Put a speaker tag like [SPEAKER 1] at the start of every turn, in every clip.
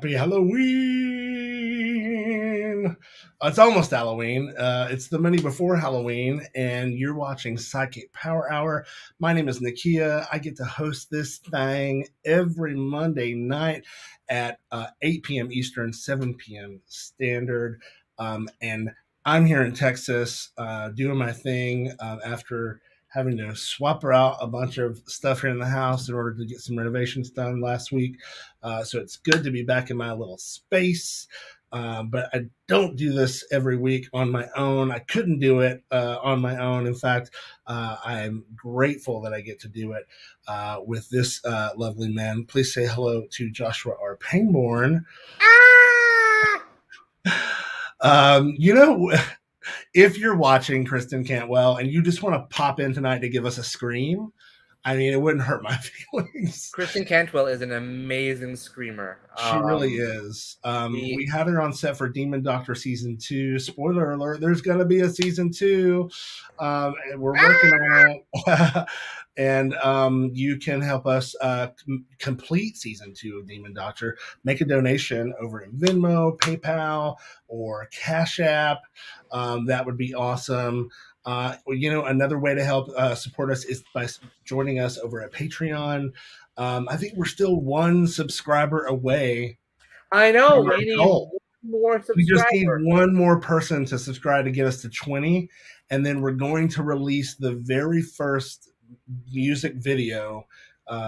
[SPEAKER 1] Happy Halloween! It's almost Halloween. It's the Monday before Halloween, and you're watching SideKick Power Hour. My name is Nakia. I get to host this thing every Monday night at 8 p.m. Eastern, 7 p.m. Standard. And I'm here in Texas doing my thing after having to swap out a bunch of stuff here in the house in order to get some renovations done last week. So it's good to be back in my little space. But I don't do this every week on my own. I couldn't do it on my own. In fact, I'm grateful that I get to do it with this lovely man. Please say hello to Joshua R. Pangborn. You know, if you're watching Kristen Cantwell and you just want to pop in tonight to give us a scream, I mean, it wouldn't hurt my feelings.
[SPEAKER 2] Kristen Cantwell is an amazing screamer.
[SPEAKER 1] She really is. We had her on set for Demon Doctor season 2. Spoiler alert: there's going to be a season 2, and we're working on it. And you can help us complete season 2 of Demon Doctor. Make a donation over in Venmo, PayPal, or Cash App. That would be awesome. Another way to help support us is by joining us over at Patreon. I think we're still one subscriber away.
[SPEAKER 2] I know
[SPEAKER 1] From
[SPEAKER 2] we
[SPEAKER 1] our
[SPEAKER 2] need
[SPEAKER 1] goal.
[SPEAKER 2] one more
[SPEAKER 1] We just need
[SPEAKER 2] subscriber.
[SPEAKER 1] one more person to subscribe to get us to 20, and then we're going to release the very first music video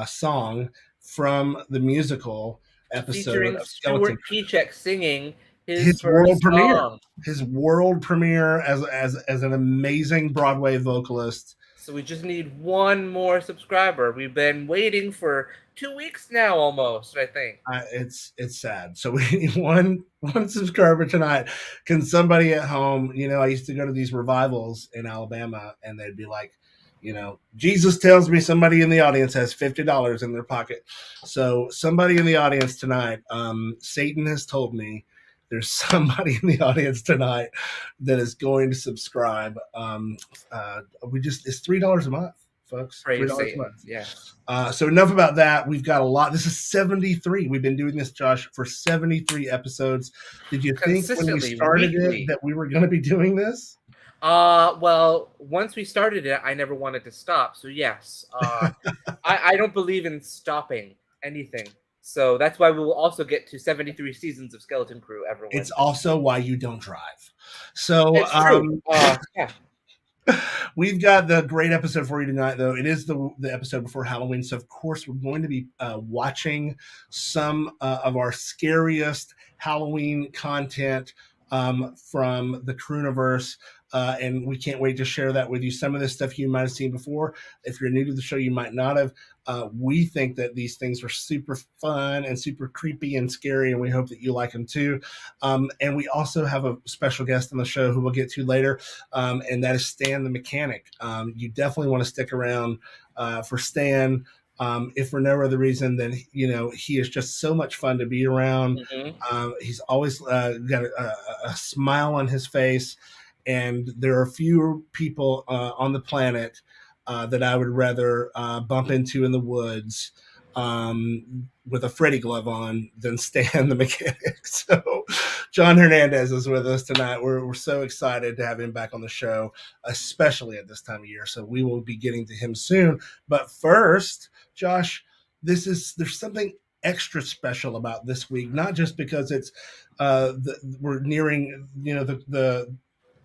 [SPEAKER 1] song from the musical episode
[SPEAKER 2] Featuring
[SPEAKER 1] of Skeleton
[SPEAKER 2] Stuart Kiczek singing his
[SPEAKER 1] his world
[SPEAKER 2] first
[SPEAKER 1] premiere.
[SPEAKER 2] song.
[SPEAKER 1] His world premiere as an amazing Broadway vocalist.
[SPEAKER 2] So we just need one more subscriber. We've been waiting for 2 weeks now, almost. I think
[SPEAKER 1] It's sad. So we need one subscriber tonight. Can somebody at home? I used to go to these revivals in Alabama, and they'd be like, Jesus tells me somebody in the audience has $50 in their pocket. So somebody in the audience tonight, Satan has told me there's somebody in the audience tonight that is going to subscribe. It's $3 a month, folks.
[SPEAKER 2] praise
[SPEAKER 1] $3 a
[SPEAKER 2] Satan.
[SPEAKER 1] month.
[SPEAKER 2] Yes.
[SPEAKER 1] So enough about that. We've got a lot. This is 73. We've been doing this, Josh, for 73 episodes. Did you think when we
[SPEAKER 2] Consistently,
[SPEAKER 1] started
[SPEAKER 2] weekly.
[SPEAKER 1] it that we were going to be doing this?
[SPEAKER 2] Well, once we started it, I never wanted to stop. So yes, I don't believe in stopping anything. So that's why we will also get to 73 seasons of Skeleton Crew, everyone.
[SPEAKER 1] It's also why you don't drive. So
[SPEAKER 2] It's true. Yeah.
[SPEAKER 1] we've got the great episode for you tonight, though. It is the episode before Halloween. So, of course, we're going to be watching some of our scariest Halloween content from the Crewniverse. And we can't wait to share that with you. Some of this stuff you might have seen before. If you're new to the show, you might not have. We think that these things are super fun and super creepy and scary, and we hope that you like them too. And we also have a special guest on the show who we'll get to later, and that is Stan the Mechanic. You definitely want to stick around for Stan. If for no other reason than he is just so much fun to be around.
[SPEAKER 2] Mm-hmm.
[SPEAKER 1] He's always got a smile on his face, and there are few people on the planet that I would rather bump into in the woods with a Freddy glove on than Stan the Mechanic. So John Hernandez is with us tonight. We're so excited to have him back on the show, especially at this time of year. So we will be getting to him soon. But first, Josh, there's something extra special about this week, not just because it's we're nearing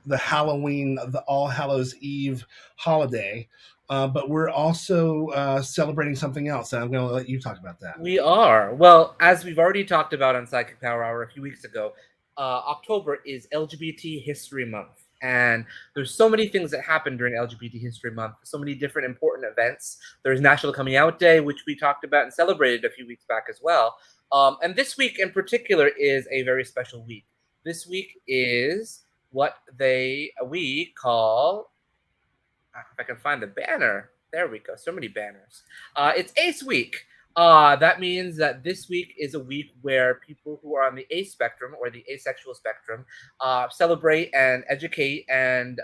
[SPEAKER 1] the Halloween, the All Hallows Eve holiday, but we're also celebrating something else. And I'm going to let you talk about that.
[SPEAKER 2] We are. Well, as we've already talked about on SideKick Power Hour a few weeks ago, October is LGBT History Month. And there's so many things that happen during LGBT History Month, so many different important events. There's National Coming Out Day, which we talked about and celebrated a few weeks back as well. And this week in particular is a very special week. This week is what we call, if I can find the banner, there we go, so many banners. It's Ace Week. That means that this week is a week where people who are on the ace spectrum or the asexual spectrum celebrate and educate and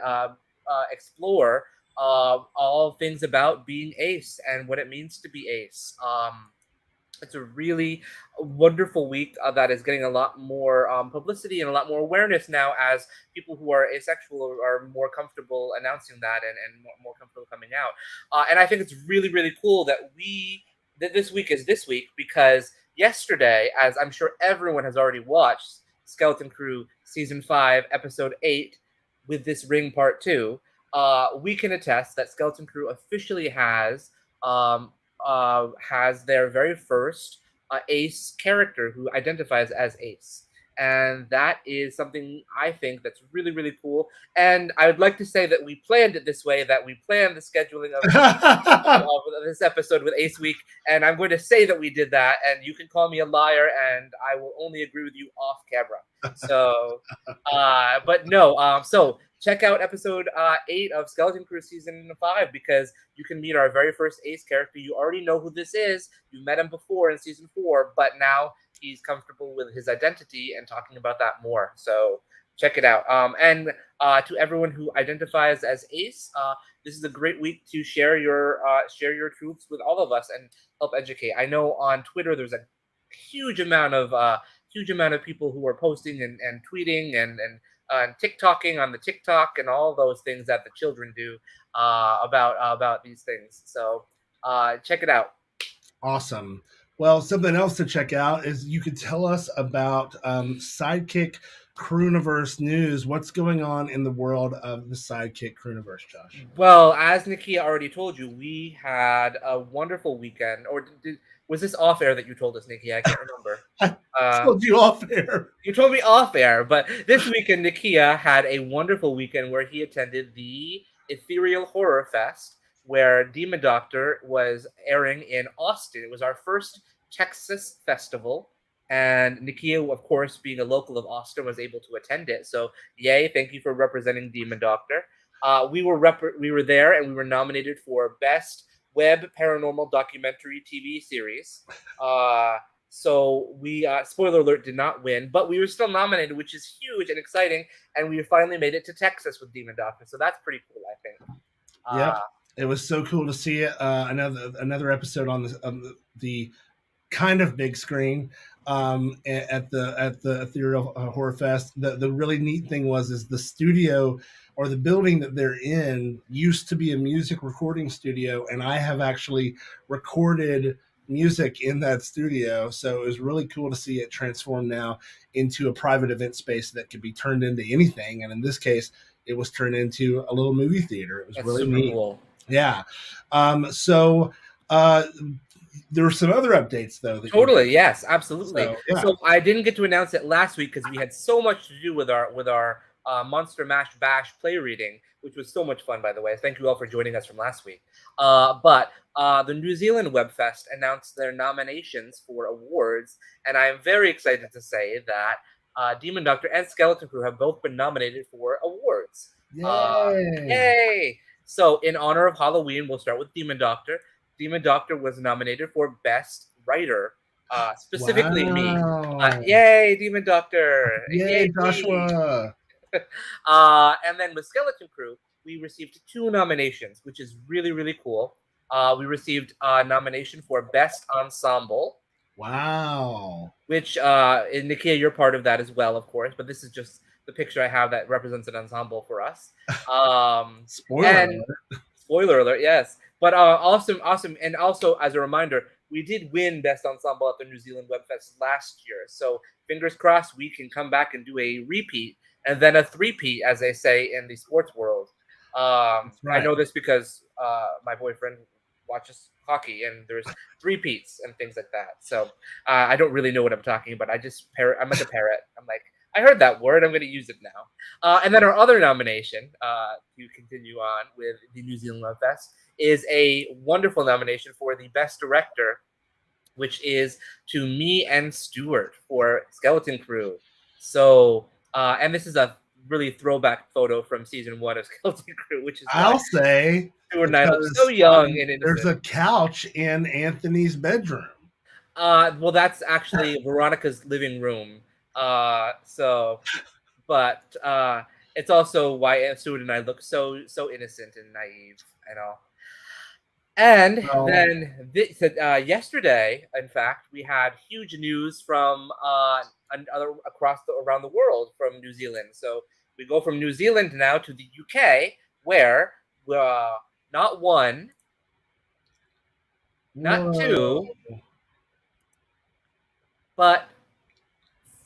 [SPEAKER 2] explore all things about being ace and what it means to be ace. It's a really wonderful week that is getting a lot more publicity and a lot more awareness now as people who are asexual are more comfortable announcing that and more comfortable coming out. And I think it's really, really cool that this week is this week because yesterday, as I'm sure everyone has already watched, Skeleton Crew Season 5, Episode 8, with this Ring Part 2, we can attest that Skeleton Crew officially um, has their very first Ace character who identifies as Ace. And that is something I think that's really, really cool. And I would like to say that we planned it this way, that we planned the scheduling of this episode with Ace Week. And I'm going to say that we did that. And you can call me a liar, and I will only agree with you off camera. So, but no. So check out episode 8 of Skeleton Crew season 5 because you can meet our very first Ace character. You already know who this is. You met him before in season 4, but now he's comfortable with his identity and talking about that more. So check it out. And to everyone who identifies as Ace, this is a great week to share your truths with all of us and help educate. I know on Twitter there's a huge amount of people who are posting and tweeting and TikToking on the TikTok and all those things that the children do about these things. So check it out.
[SPEAKER 1] Awesome. Well, something else to check out is you could tell us about Sidekick Crewniverse news. What's going on in the world of the Sidekick Crewniverse, Josh?
[SPEAKER 2] Well, as Nakia already told you, we had a wonderful weekend. Or was this off air that you told us, Nakia? I can't remember.
[SPEAKER 1] I told you off air.
[SPEAKER 2] You told me off air, but this weekend, Nakia had a wonderful weekend where he attended the Ethereal Horror Fest, where Demon Doctor was airing in Austin. It was our first Texas festival, and Nakia, of course, being a local of Austin, was able to attend it. So, yay! Thank you for representing Demon Doctor. We were there, and we were nominated for Best Web Paranormal Documentary TV Series. So we, spoiler alert, did not win, but we were still nominated, which is huge and exciting. And we finally made it to Texas with Demon Doctor, so that's pretty cool, I think.
[SPEAKER 1] Yep, it was so cool to see it. Another episode on the kind of big screen at the Ethereal Horror Fest. The really neat thing is the studio or the building that they're in used to be a music recording studio, and I have actually recorded music in that studio. So it was really cool to see it transform now into a private event space that could be turned into anything. And in this case, it was turned into a little movie theater. It was
[SPEAKER 2] That's
[SPEAKER 1] really
[SPEAKER 2] super
[SPEAKER 1] neat.
[SPEAKER 2] cool.
[SPEAKER 1] Yeah. So there were some other updates though.
[SPEAKER 2] Totally. Yes, absolutely.
[SPEAKER 1] So, yeah.
[SPEAKER 2] So I didn't get to announce it last week because we had so much to do with our Monster Mash Bash play reading, which was so much fun, by the way. Thank you all for joining us from last week. But the New Zealand Webfest announced their nominations for awards, and I am very excited to say that Demon Doctor and Skeleton Crew have both been nominated for awards.
[SPEAKER 1] Yay!
[SPEAKER 2] Yay! So, in honor of Halloween, we'll start with Demon Doctor. Demon Doctor was nominated for Best Writer, specifically me. Yay, Demon Doctor!
[SPEAKER 1] Yay, Joshua!
[SPEAKER 2] And then with Skeleton Crew, we received 2 nominations, which is really, really cool. We received a nomination for Best Ensemble.
[SPEAKER 1] Wow.
[SPEAKER 2] Which, Nakia, you're part of that as well, of course, but this is just the picture I have that represents an ensemble for us. Spoiler alert, yes. But awesome. And also, as a reminder, we did win Best Ensemble at the New Zealand Webfest last year. So fingers crossed we can come back and do a repeat and then a three-peat, as they say in the sports world. Right. I know this because my boyfriend watches hockey and there's three-peats and things like that. So I don't really know what I'm talking about. I'm like a parrot. I'm like, I heard that word. I'm going to use it now. And then our other nomination to continue on with the New Zealand Love Fest is a wonderful nomination for the Best Director, which is to me and Stuart for Skeleton Crew. So, and this is a really throwback photo from season 1 of Skeleton Crew, which is
[SPEAKER 1] I'll say
[SPEAKER 2] Stuart and I look so young and innocent.
[SPEAKER 1] There's a couch in Anthony's bedroom.
[SPEAKER 2] Well, that's actually Veronica's living room. But it's also why Stuart and I look so innocent and naive and all. And
[SPEAKER 1] Well,
[SPEAKER 2] then yesterday, in fact, we had huge news from around the world from New Zealand. So we go from New Zealand now to the UK, where not one, not
[SPEAKER 1] whoa.
[SPEAKER 2] two, but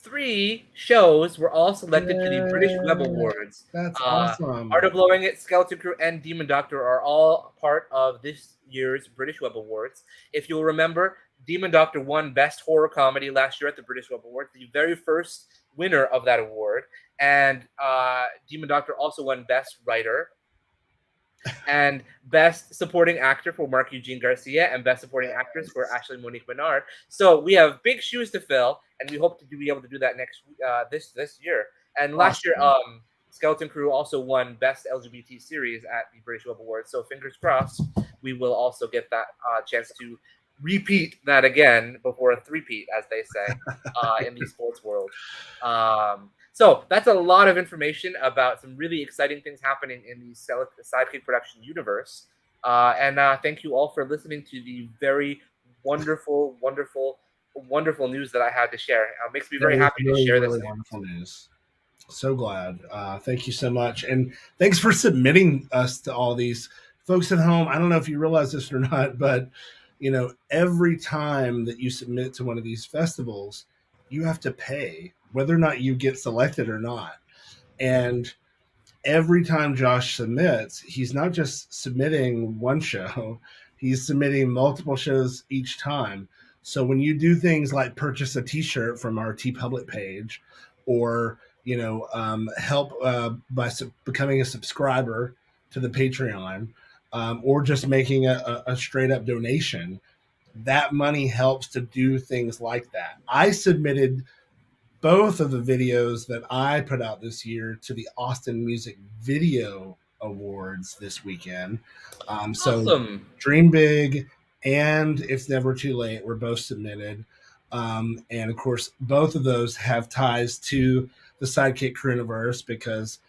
[SPEAKER 2] 3 shows were all selected to the British Web
[SPEAKER 1] Yay.
[SPEAKER 2] Awards.
[SPEAKER 1] That's
[SPEAKER 2] Art
[SPEAKER 1] awesome.
[SPEAKER 2] of Blowing It, Skeleton Crew, and Demon Doctor are all part of this year's British Web Awards. If you'll remember, Demon Doctor won Best Horror Comedy last year at the British Web Awards, the very first winner of that award. And Demon Doctor also won Best Writer and Best Supporting Actor for Mark Eugene Garcia and Best Supporting Actress for Ashley Monique Menard. So we have big shoes to fill, and we hope to be able to do that this year. And last year, Skeleton Crew also won Best LGBT Series at the British Web Awards. So fingers crossed, we will also get that chance to repeat that again before a three-peat, as they say, in the sports world. So that's a lot of information about some really exciting things happening in the SideKick production universe. And thank you all for listening to the very wonderful, wonderful, wonderful news that I had to share. It makes me very happy to share this.
[SPEAKER 1] Wonderful news. So glad. Thank you so much. And thanks for submitting us to all these folks at home. I don't know if you realize this or not, but every time that you submit to one of these festivals, you have to pay whether or not you get selected or not. And every time Josh submits, he's not just submitting one show, he's submitting multiple shows each time. So when you do things like purchase a t-shirt from our TeePublic page, or help by becoming a subscriber to the Patreon, or just making a straight up donation, that money helps to do things like that. I submitted both of the videos that I put out this year to the Austin Music Video Awards this weekend. So
[SPEAKER 2] Awesome.
[SPEAKER 1] Dream Big and It's Never Too Late were both submitted. And of course, both of those have ties to the SideKick Crewniverse, because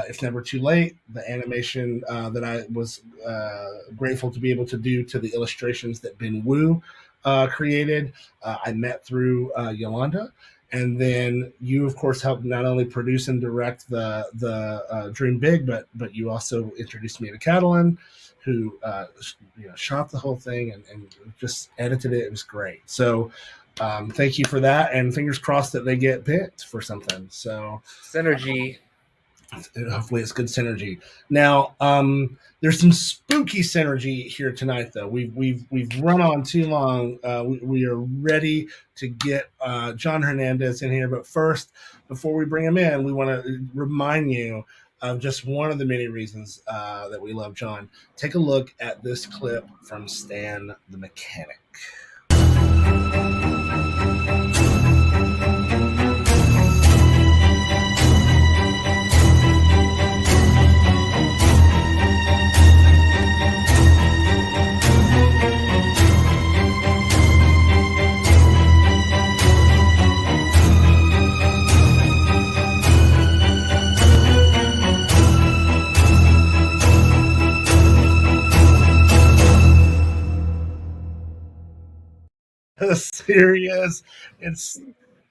[SPEAKER 1] It's Never Too Late, the animation that I was grateful to be able to do to the illustrations that Ben Wu created, I met through Yolanda. And then you, of course, helped not only produce and direct the Dream Big, but you also introduced me to Catalan, who shot the whole thing and just edited it. It was great. So thank you for that, and fingers crossed that they get picked for something. So
[SPEAKER 2] synergy.
[SPEAKER 1] Hopefully it's good synergy. Now, there's some spooky synergy here tonight, though. We've run on too long. We are ready to get John Hernandez in here, but first, before we bring him in, we want to remind you of just one of the many reasons that we love John. Take a look at this clip from Stan the Mechanic. Serious. It's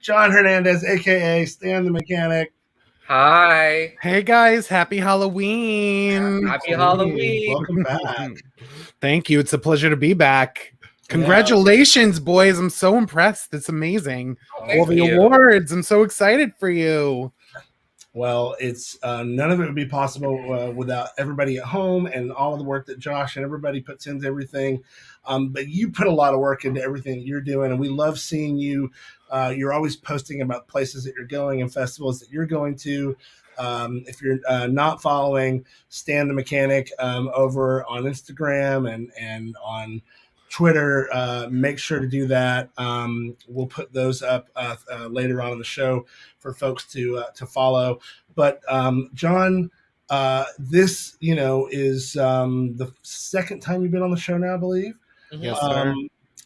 [SPEAKER 1] John Hernandez, aka Stan the Mechanic.
[SPEAKER 2] Hi.
[SPEAKER 3] Hey guys, happy Halloween.
[SPEAKER 2] Happy Halloween.
[SPEAKER 1] Welcome back.
[SPEAKER 3] Thank you. It's a pleasure to be back. Congratulations, boys. I'm so impressed. It's amazing. All the awards. I'm so excited for you.
[SPEAKER 1] Well, it's none of it would be possible without everybody at home and all of the work that Josh and everybody puts into everything. But you put a lot of work into everything that you're doing, and we love seeing you. You're always posting about places that you're going and festivals that you're going to. If you're not following Stan the Mechanic over on Instagram and on Twitter, make sure to do that. We'll put those up later on in the show for folks to follow. But John, this is the second time you've been on the show now, I believe.
[SPEAKER 3] Yes, sir.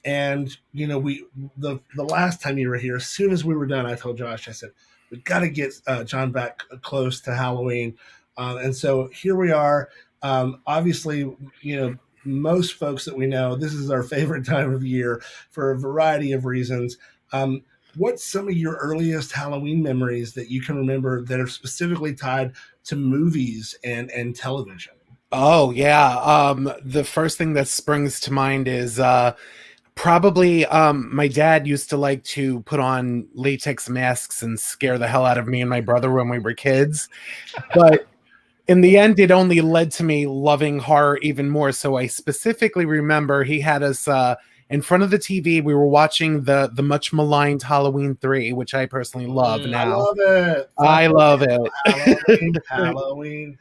[SPEAKER 1] And the last time you were here, as soon as we were done, I told Josh, I said, we've got to get John back close to Halloween. And so here we are. Obviously, most folks that we know, this is our favorite time of year for a variety of reasons. What's some of your earliest Halloween memories that you can remember that are specifically tied to movies and television?
[SPEAKER 3] Oh yeah. The first thing that springs to mind is probably my dad used to like to put on latex masks and scare the hell out of me and my brother when we were kids. But in the end, it only led to me loving horror even more. So I specifically remember he had us in front of the TV. We were watching the much maligned Halloween 3, which I personally love now.
[SPEAKER 1] I love it.
[SPEAKER 3] I love it.
[SPEAKER 1] Halloween.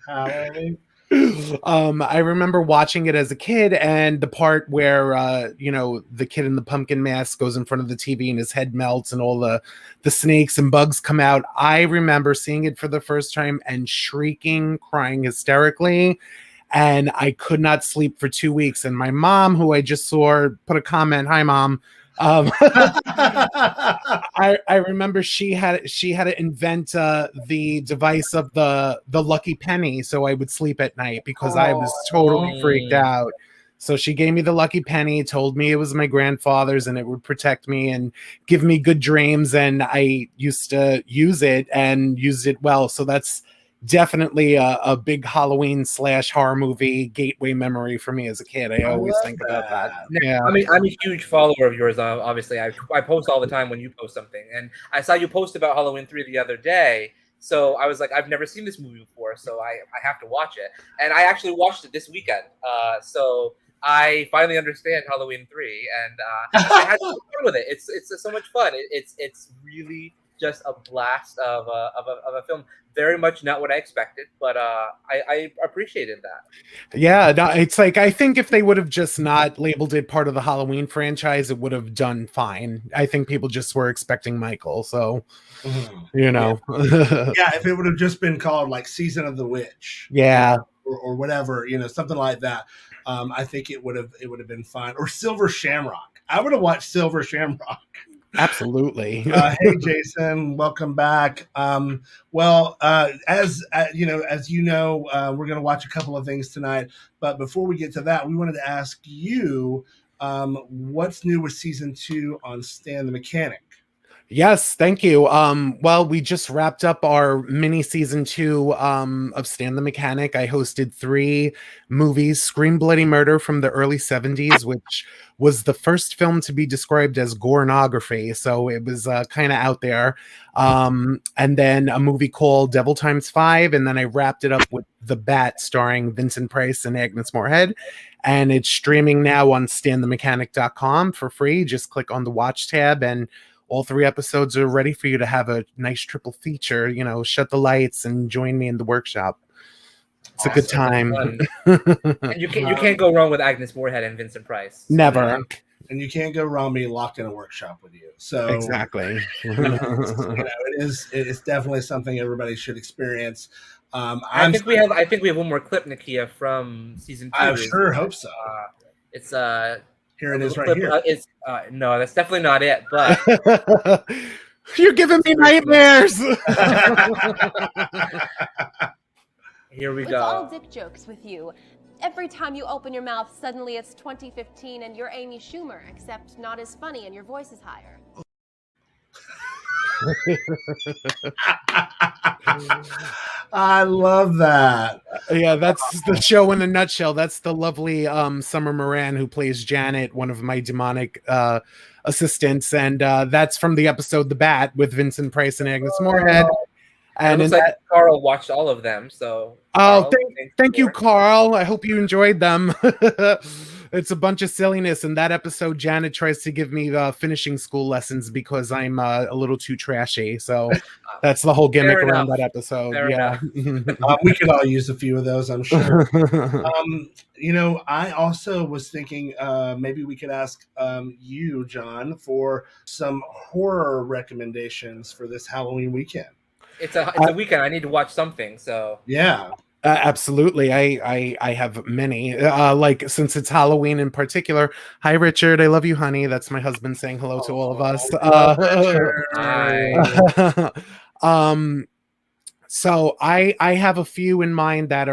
[SPEAKER 3] I remember watching it as a kid, and the part where the kid in the pumpkin mask goes in front of the TV and his head melts and all the snakes and bugs come out. I remember seeing it for the first time and shrieking, crying hysterically, and I could not sleep for 2 weeks. And my mom, who I just saw, put a comment, "Hi, Mom." I remember she had to invent the device of the lucky penny so I would sleep at night because I was totally freaked out. So she gave me the lucky penny, told me it was my grandfather's and it would protect me and give me good dreams, and I used to use it and used it well. So that's definitely a big Halloween / horror movie gateway memory for me as a kid. I always think about that. Yeah,
[SPEAKER 2] I mean, I'm a huge follower of yours. Obviously, I post all the time when you post something, and I saw you post about Halloween 3 the other day. So I was like, I've never seen this movie before, so I have to watch it. And I actually watched it this weekend. So I finally understand Halloween 3, and I had so much fun with it. It's so much fun. It's really just a blast of a film. Very much not what I expected, but I appreciated that.
[SPEAKER 3] Yeah, no, it's like I think if they would have just not labeled it part of the Halloween franchise, it would have done fine. I think people just were expecting Michael, so
[SPEAKER 1] yeah, if it would have just been called like Season of the Witch,
[SPEAKER 3] yeah,
[SPEAKER 1] or whatever, something like that, I think it would have been fine. Or Silver Shamrock. I would have watched Silver Shamrock.
[SPEAKER 3] Absolutely.
[SPEAKER 1] Hey, Jason, welcome back. As you know, we're going to watch a couple of things tonight. But before we get to that, we wanted to ask you, what's new with season 2 on Stan the Mechanic?
[SPEAKER 3] Yes, thank you. Well, we just wrapped up our mini season 2 of Stan the Mechanic. I hosted 3 movies: Scream Bloody Murder from the early 70s, which was the first film to be described as gorenography, so it was kind of out there. And then a movie called Devil Times 5, and then I wrapped it up with The Bat, starring Vincent Price and Agnes Moorehead. And it's streaming now on stanthemechanic.com for free. Just click on the watch tab, and all 3 episodes are ready for you to have a nice triple feature. Shut the lights and join me in the workshop. It's awesome. A good time.
[SPEAKER 2] And you can't go wrong with Agnes Moorehead and Vincent Price.
[SPEAKER 3] Never.
[SPEAKER 1] And you can't go wrong being locked in a workshop with you. So
[SPEAKER 3] exactly.
[SPEAKER 1] It's definitely something everybody should experience.
[SPEAKER 2] I think we have one more clip, Nakia, from season 2.
[SPEAKER 1] I sure hope so.
[SPEAKER 2] It's
[SPEAKER 1] here it is right here.
[SPEAKER 2] No, that's definitely not it. But
[SPEAKER 3] you're giving me nightmares.
[SPEAKER 2] Here we go.
[SPEAKER 4] It's all dick jokes with you. Every time you open your mouth, suddenly it's 2015 and you're Amy Schumer, except not as funny and your voice is higher.
[SPEAKER 1] I love that.
[SPEAKER 3] Yeah, that's the show in a nutshell. That's the lovely Summer Moran who plays Janet, one of my demonic assistants, and that's from the episode The Bat with Vincent Price and Agnes Moorehead.
[SPEAKER 2] And it looks like Carl watched all of them. So
[SPEAKER 3] thank you, Carl. I hope you enjoyed them. It's a bunch of silliness. In that episode, Janet tries to give me finishing school lessons because I'm a little too trashy. So that's the whole gimmick around that episode.
[SPEAKER 2] Fair
[SPEAKER 1] we could all use a few of those, I'm sure. I also was thinking maybe we could ask you, John, for some horror recommendations for this Halloween weekend.
[SPEAKER 2] It's a weekend. I need to watch something. So
[SPEAKER 1] yeah.
[SPEAKER 3] Absolutely. I have many, since it's Halloween in particular. Hi, Richard. I love you, honey. That's my husband saying hello to all of us.
[SPEAKER 2] Hi.
[SPEAKER 3] So I have a few in mind that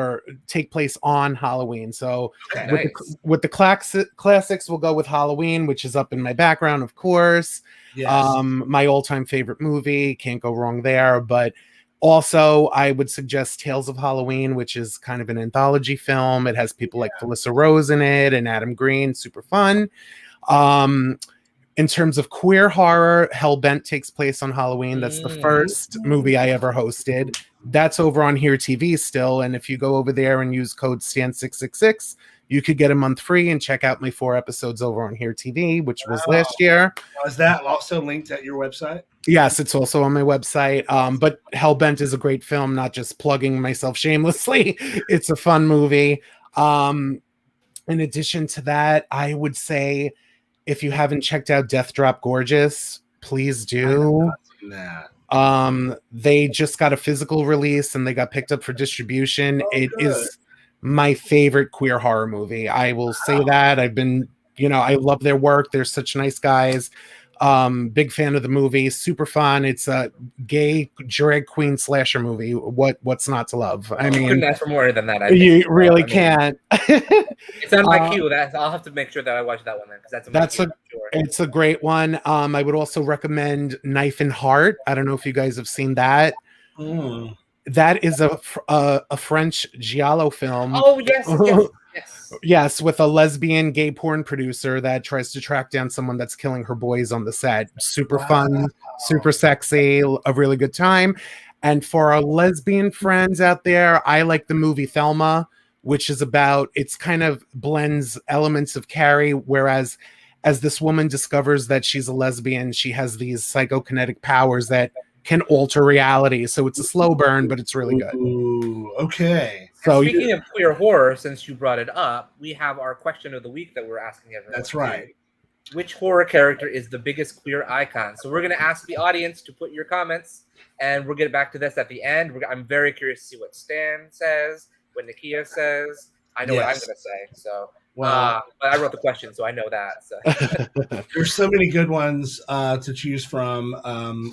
[SPEAKER 3] take place on Halloween. So
[SPEAKER 2] Okay,
[SPEAKER 3] with
[SPEAKER 2] nice.
[SPEAKER 3] the classics, we'll go with Halloween, which is up in my background, of course.
[SPEAKER 1] Yes.
[SPEAKER 3] My all-time favorite movie, can't go wrong there. But also, I would suggest Tales of Halloween, which is kind of an anthology film. It has people like Felissa Rose in it and Adam Green, super fun. In terms of queer horror, Hellbent takes place on Halloween. That's the first movie I ever hosted. That's over on Here TV still. And if you go over there and use code STAN666, you could get a month free and check out my 4 episodes over on Here TV, which was last year.
[SPEAKER 1] Is that also linked at your website?
[SPEAKER 3] Yes, it's also on my website. But Hellbent is a great film, not just plugging myself shamelessly. It's a fun movie. In addition to that, I would say, if you haven't checked out Death Drop Gorgeous, please do. They just got a physical release and they got picked up for distribution. It is my favorite queer horror movie. I will say that. I love their work. They're such nice guys. Big fan of the movie. Super fun. It's a gay drag queen slasher movie. What's not to love? I mean,
[SPEAKER 2] couldn't ask for more than that.
[SPEAKER 3] You really can't.
[SPEAKER 2] It's on my queue. I'll have to make sure that I watch that one then, because
[SPEAKER 3] it's a great one. I would also recommend Knife and Heart. I don't know if you guys have seen that. That is a French giallo film.
[SPEAKER 2] Oh yes.
[SPEAKER 3] Yes, with a lesbian gay porn producer that tries to track down someone that's killing her boys on the set. Super fun, super sexy, a really good time. And for our lesbian friends out there, I like the movie Thelma, which is it's kind of blends elements of Carrie, whereas as this woman discovers that she's a lesbian, she has these psychokinetic powers that can alter reality. So it's a slow burn, but it's really good.
[SPEAKER 1] Ooh, okay.
[SPEAKER 2] So speaking of queer horror, since you brought it up, we have our question of the week that we're asking everyone.
[SPEAKER 1] That's right.
[SPEAKER 2] Which horror character is the biggest queer icon? So we're going to ask the audience to put your comments, and we'll get back to this at the end. I'm very curious to see what Stan says, what Nakia says. I know what I'm going to say. So, but I wrote the question, so I know that. So.
[SPEAKER 1] There's so many good ones to choose from,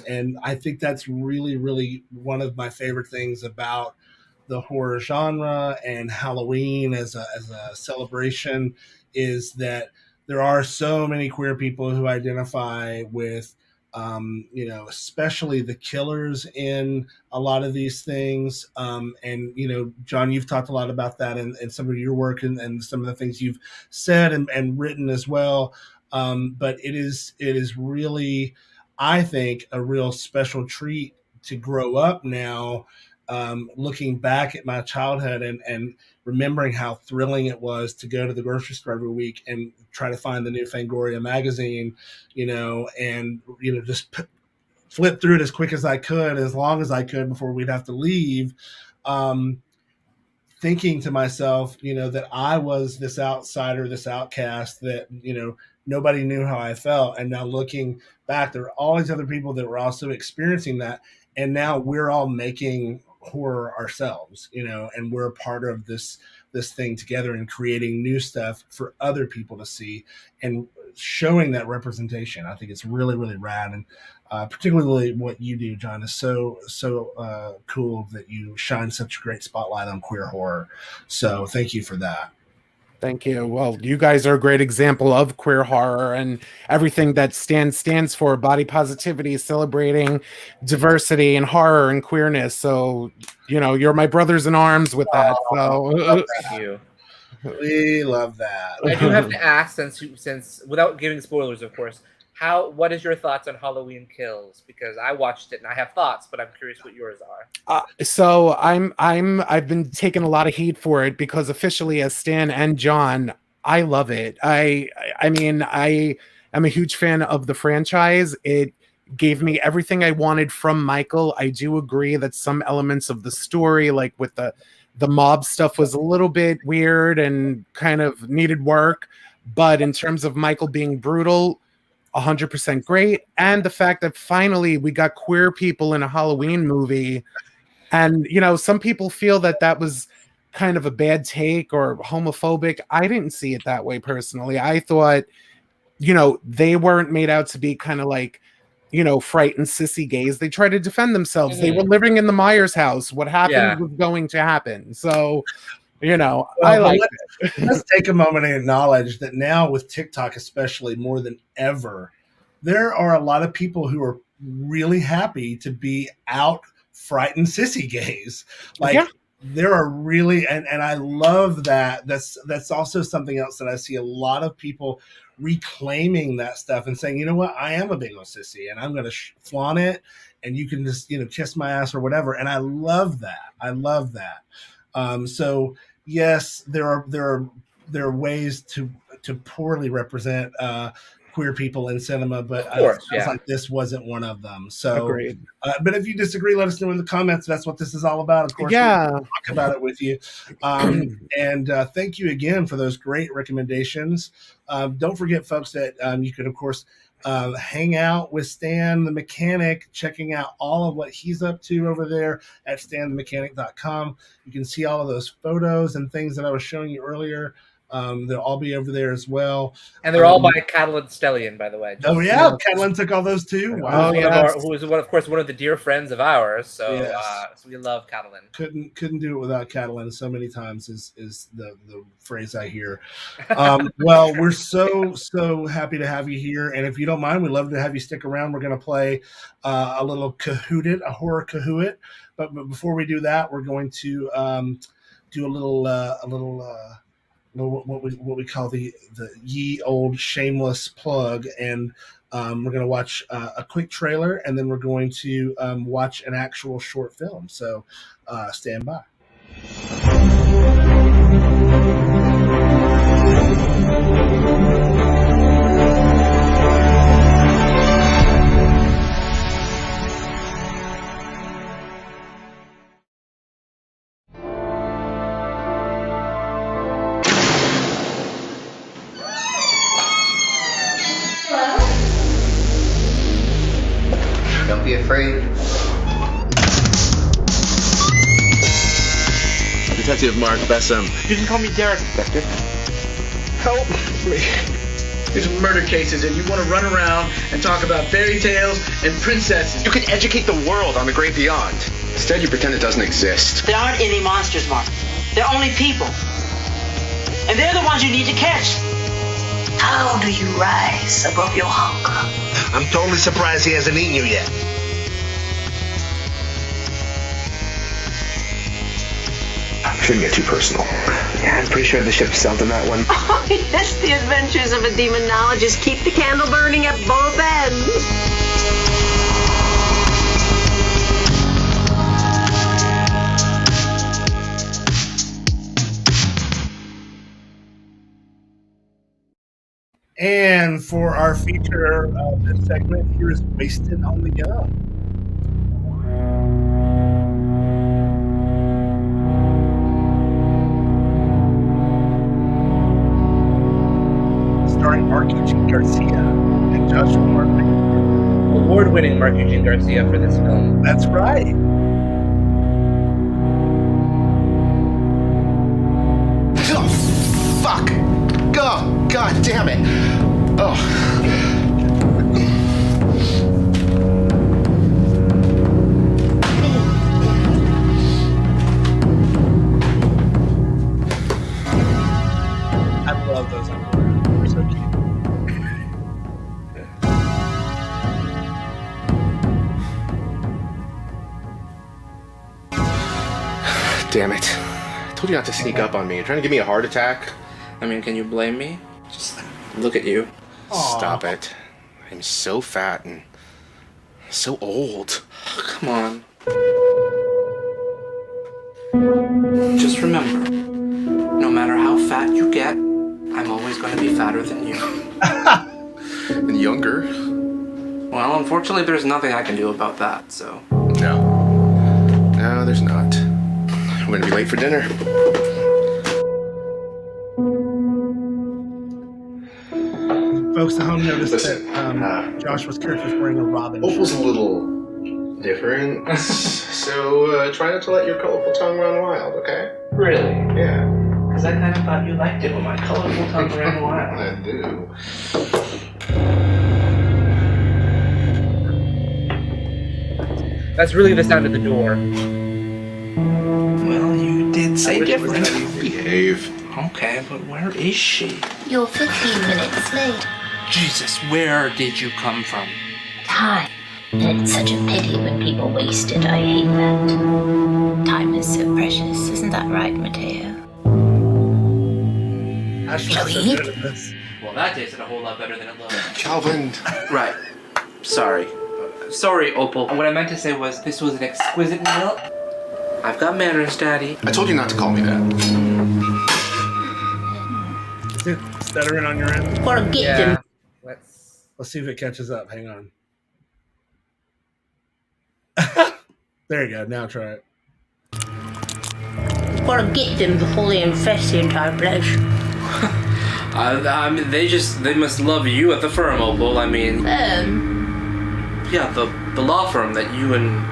[SPEAKER 1] and I think that's really, really one of my favorite things about the horror genre and Halloween as a celebration is that there are so many queer people who identify with, especially the killers in a lot of these things. And, John, you've talked a lot about that in some of your work and some of the things you've said and written as well. But it is really, I think, a real special treat to grow up now, looking back at my childhood and remembering how thrilling it was to go to the grocery store every week and try to find the new Fangoria magazine, and just flip through it as quick as I could, as long as I could before we'd have to leave, thinking to myself, that I was this outsider, this outcast, that, nobody knew how I felt. And now looking back, there are all these other people that were also experiencing that. And now we're all making horror ourselves, and we're a part of this thing together and creating new stuff for other people to see and showing that representation. I think it's really, really rad. And particularly what you do, John, is so cool that you shine such a great spotlight on queer horror. So thank you for that.
[SPEAKER 3] Thank you. Well, you guys are a great example of queer horror and everything that stands for: body positivity, celebrating diversity and horror and queerness. So, you're my brothers in arms with that. So
[SPEAKER 2] thank you.
[SPEAKER 1] We love that.
[SPEAKER 2] I do have to ask, since without giving spoilers, of course, what is your thoughts on Halloween Kills? Because I watched it and I have thoughts, but I'm curious what yours are.
[SPEAKER 3] So I've been taking a lot of heat for it because officially, as Stan and John, I love it. I mean, I am a huge fan of the franchise. It gave me everything I wanted from Michael. I do agree that some elements of the story, like with the mob stuff, was a little bit weird and kind of needed work. But in terms of Michael being brutal, 100% great. And the fact that finally we got queer people in a Halloween movie. And, some people feel that was kind of a bad take or homophobic. I didn't see it that way personally. I thought, they weren't made out to be kind of like frightened sissy gays. They try to defend themselves. They were living in the Myers house. What happened was going to happen. So, I like it.
[SPEAKER 1] Let's take a moment and acknowledge that now with TikTok, especially more than ever, there are a lot of people who are really happy to be out frightened sissy gays. There are really, and I love that. That's also something else that I see a lot of people reclaiming that stuff and saying, you know what, I am a big old sissy and I'm going to flaunt it, and you can just, kiss my ass or whatever. And I love that. So yes, there are ways to poorly represent queer people in cinema, but it sounds like this wasn't one of them. So,
[SPEAKER 3] agreed.
[SPEAKER 1] But if you disagree, let us know in the comments. That's what this is all about. Of course, we'll talk about it with you. And thank you again for those great recommendations. Don't forget, folks, that you could, of course, hang out with Stan the Mechanic, checking out all of what he's up to over there at stanthemechanic.com. You can see all of those photos and things that I was showing you earlier. They'll all be over there as well.
[SPEAKER 2] And they're all by Catalan Stellion, by the way.
[SPEAKER 1] Catalan took all those too. Wow.
[SPEAKER 2] Who is, of course, one of the dear friends of ours. So, so we love Catalan.
[SPEAKER 1] Couldn't do it without Catalan so many times is the phrase I hear. Well, we're so happy to have you here. And if you don't mind, we'd love to have you stick around. We're going to play a little Kahooted, a horror Kahoot. But before we do that, we're going to do a little what we call the ye old shameless plug, and we're going to watch a quick trailer, and then we're going to watch an actual short film. So stand by.
[SPEAKER 5] Don't be afraid.
[SPEAKER 6] Detective Mark Bessem.
[SPEAKER 5] You can call me Derek, Inspector.
[SPEAKER 6] Help me. These are murder cases, and you want to run around and talk about fairy tales and princesses.
[SPEAKER 5] You can educate the world on the great beyond. Instead, you pretend it doesn't exist.
[SPEAKER 7] There aren't any monsters, Mark. They're only people. And they're the ones you need to catch. How do you rise above your hunger?
[SPEAKER 6] I'm totally surprised he hasn't eaten you yet.
[SPEAKER 5] Shouldn't get too personal. Yeah, I'm pretty sure the ship sailed on that one.
[SPEAKER 7] Oh, yes, the adventures of a demonologist. Keep the candle burning at both ends.
[SPEAKER 1] And for our feature of this segment, here is Wasted on the Young. Starring Mark Eugene Garcia and Joshua R.
[SPEAKER 2] Award-winning Mark Eugene Garcia for this film.
[SPEAKER 1] That's right.
[SPEAKER 5] Oh, fuck. Oh, God damn it. Oh.
[SPEAKER 1] I love those underwear. They're so cute.
[SPEAKER 5] Damn it. I told you not to sneak up on me. You're trying to give me a heart attack?
[SPEAKER 2] I mean, can you blame me? Just look at you.
[SPEAKER 5] Stop it. I'm so fat and so old.
[SPEAKER 2] Come on. Just remember, no matter how fat you get, I'm always going to be fatter than you.
[SPEAKER 5] And younger.
[SPEAKER 2] Well, unfortunately, there's nothing I can do about that, so.
[SPEAKER 5] No, there's not. I'm going to be late for dinner.
[SPEAKER 1] Folks at home noticed that Joshua's character is wearing a Robin shirt.
[SPEAKER 5] Opal's a little different, so try not to let your colorful tongue run wild, okay?
[SPEAKER 2] Really?
[SPEAKER 5] Yeah.
[SPEAKER 2] Because I kind of thought you liked it when my colorful tongue ran wild.
[SPEAKER 5] I do.
[SPEAKER 2] That's really the sound of the door.
[SPEAKER 6] Well, you did say different.
[SPEAKER 5] Behave.
[SPEAKER 6] Okay, but where is she?
[SPEAKER 8] You're 15 minutes late.
[SPEAKER 6] Jesus, where did you come from?
[SPEAKER 8] Time. And it's such a pity when people waste it. I hate that. Time is so precious. Isn't that right, Mateo?
[SPEAKER 1] Ashley's
[SPEAKER 8] Shall
[SPEAKER 1] so
[SPEAKER 8] we
[SPEAKER 1] good at this.
[SPEAKER 2] Well, that tasted a whole lot better than it looked.
[SPEAKER 5] Calvin.
[SPEAKER 6] Right. Sorry.
[SPEAKER 2] Sorry, Opal. What I meant to say was this was an exquisite meal. I've got manners, Daddy.
[SPEAKER 5] I told you not to call me that.
[SPEAKER 1] Is it stuttering on your end?
[SPEAKER 8] Forget
[SPEAKER 2] Yeah.
[SPEAKER 8] them.
[SPEAKER 1] Let's see if it catches up. Hang on. There you go. Now try it.
[SPEAKER 8] Forget them before they infest the entire place.
[SPEAKER 2] I mean, they must love you at the firm, Opal. I mean, yeah, the law firm that you and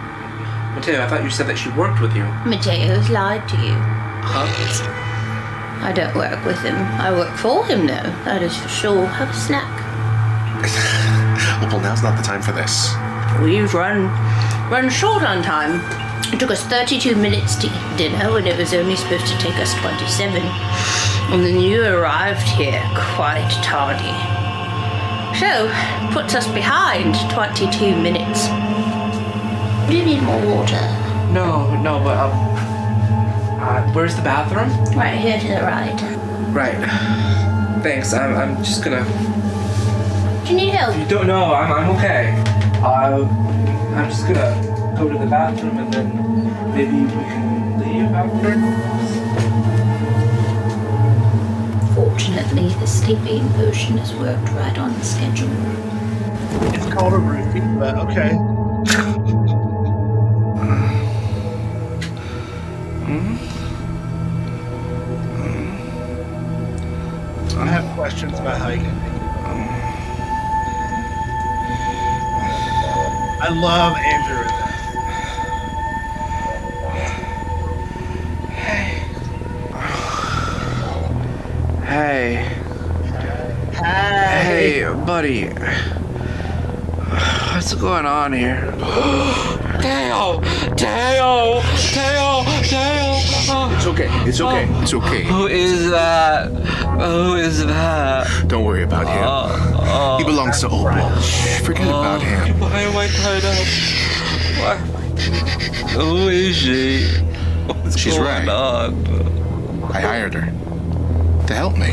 [SPEAKER 2] Mateo. I thought you said that she worked with you.
[SPEAKER 8] Mateo's lied to you.
[SPEAKER 2] Huh?
[SPEAKER 8] I don't work with him. I work for him, though. That is for sure. Have a snack.
[SPEAKER 5] Well, now's not the time for this.
[SPEAKER 8] We've run short on time. It took us 32 minutes to eat dinner when it was only supposed to take us 27. And then you arrived here quite tardy. So, puts us behind 22 minutes. Do you need more water?
[SPEAKER 2] No, but where's the bathroom?
[SPEAKER 8] Right here to the right.
[SPEAKER 2] Right. Thanks. I'm just gonna.
[SPEAKER 8] Do you need help?
[SPEAKER 2] You don't know. I'm okay. I'm just gonna go to the bathroom and then maybe we can leave after.
[SPEAKER 8] Fortunately, the sleeping potion has worked right on the schedule.
[SPEAKER 1] It's called a roofie, but okay. I have questions about how you can make it. I love Andrew in this.
[SPEAKER 6] Hey. Hey, buddy. What's going on here? Teo!
[SPEAKER 5] It's okay. It's okay. It's okay.
[SPEAKER 6] Who is that?
[SPEAKER 5] Don't worry about him. He belongs to Opal. Shh, forget about him.
[SPEAKER 6] Why am I tied up? Why? Who is she? What's
[SPEAKER 5] She's
[SPEAKER 6] going
[SPEAKER 5] right.
[SPEAKER 6] on?
[SPEAKER 5] I hired her to help me.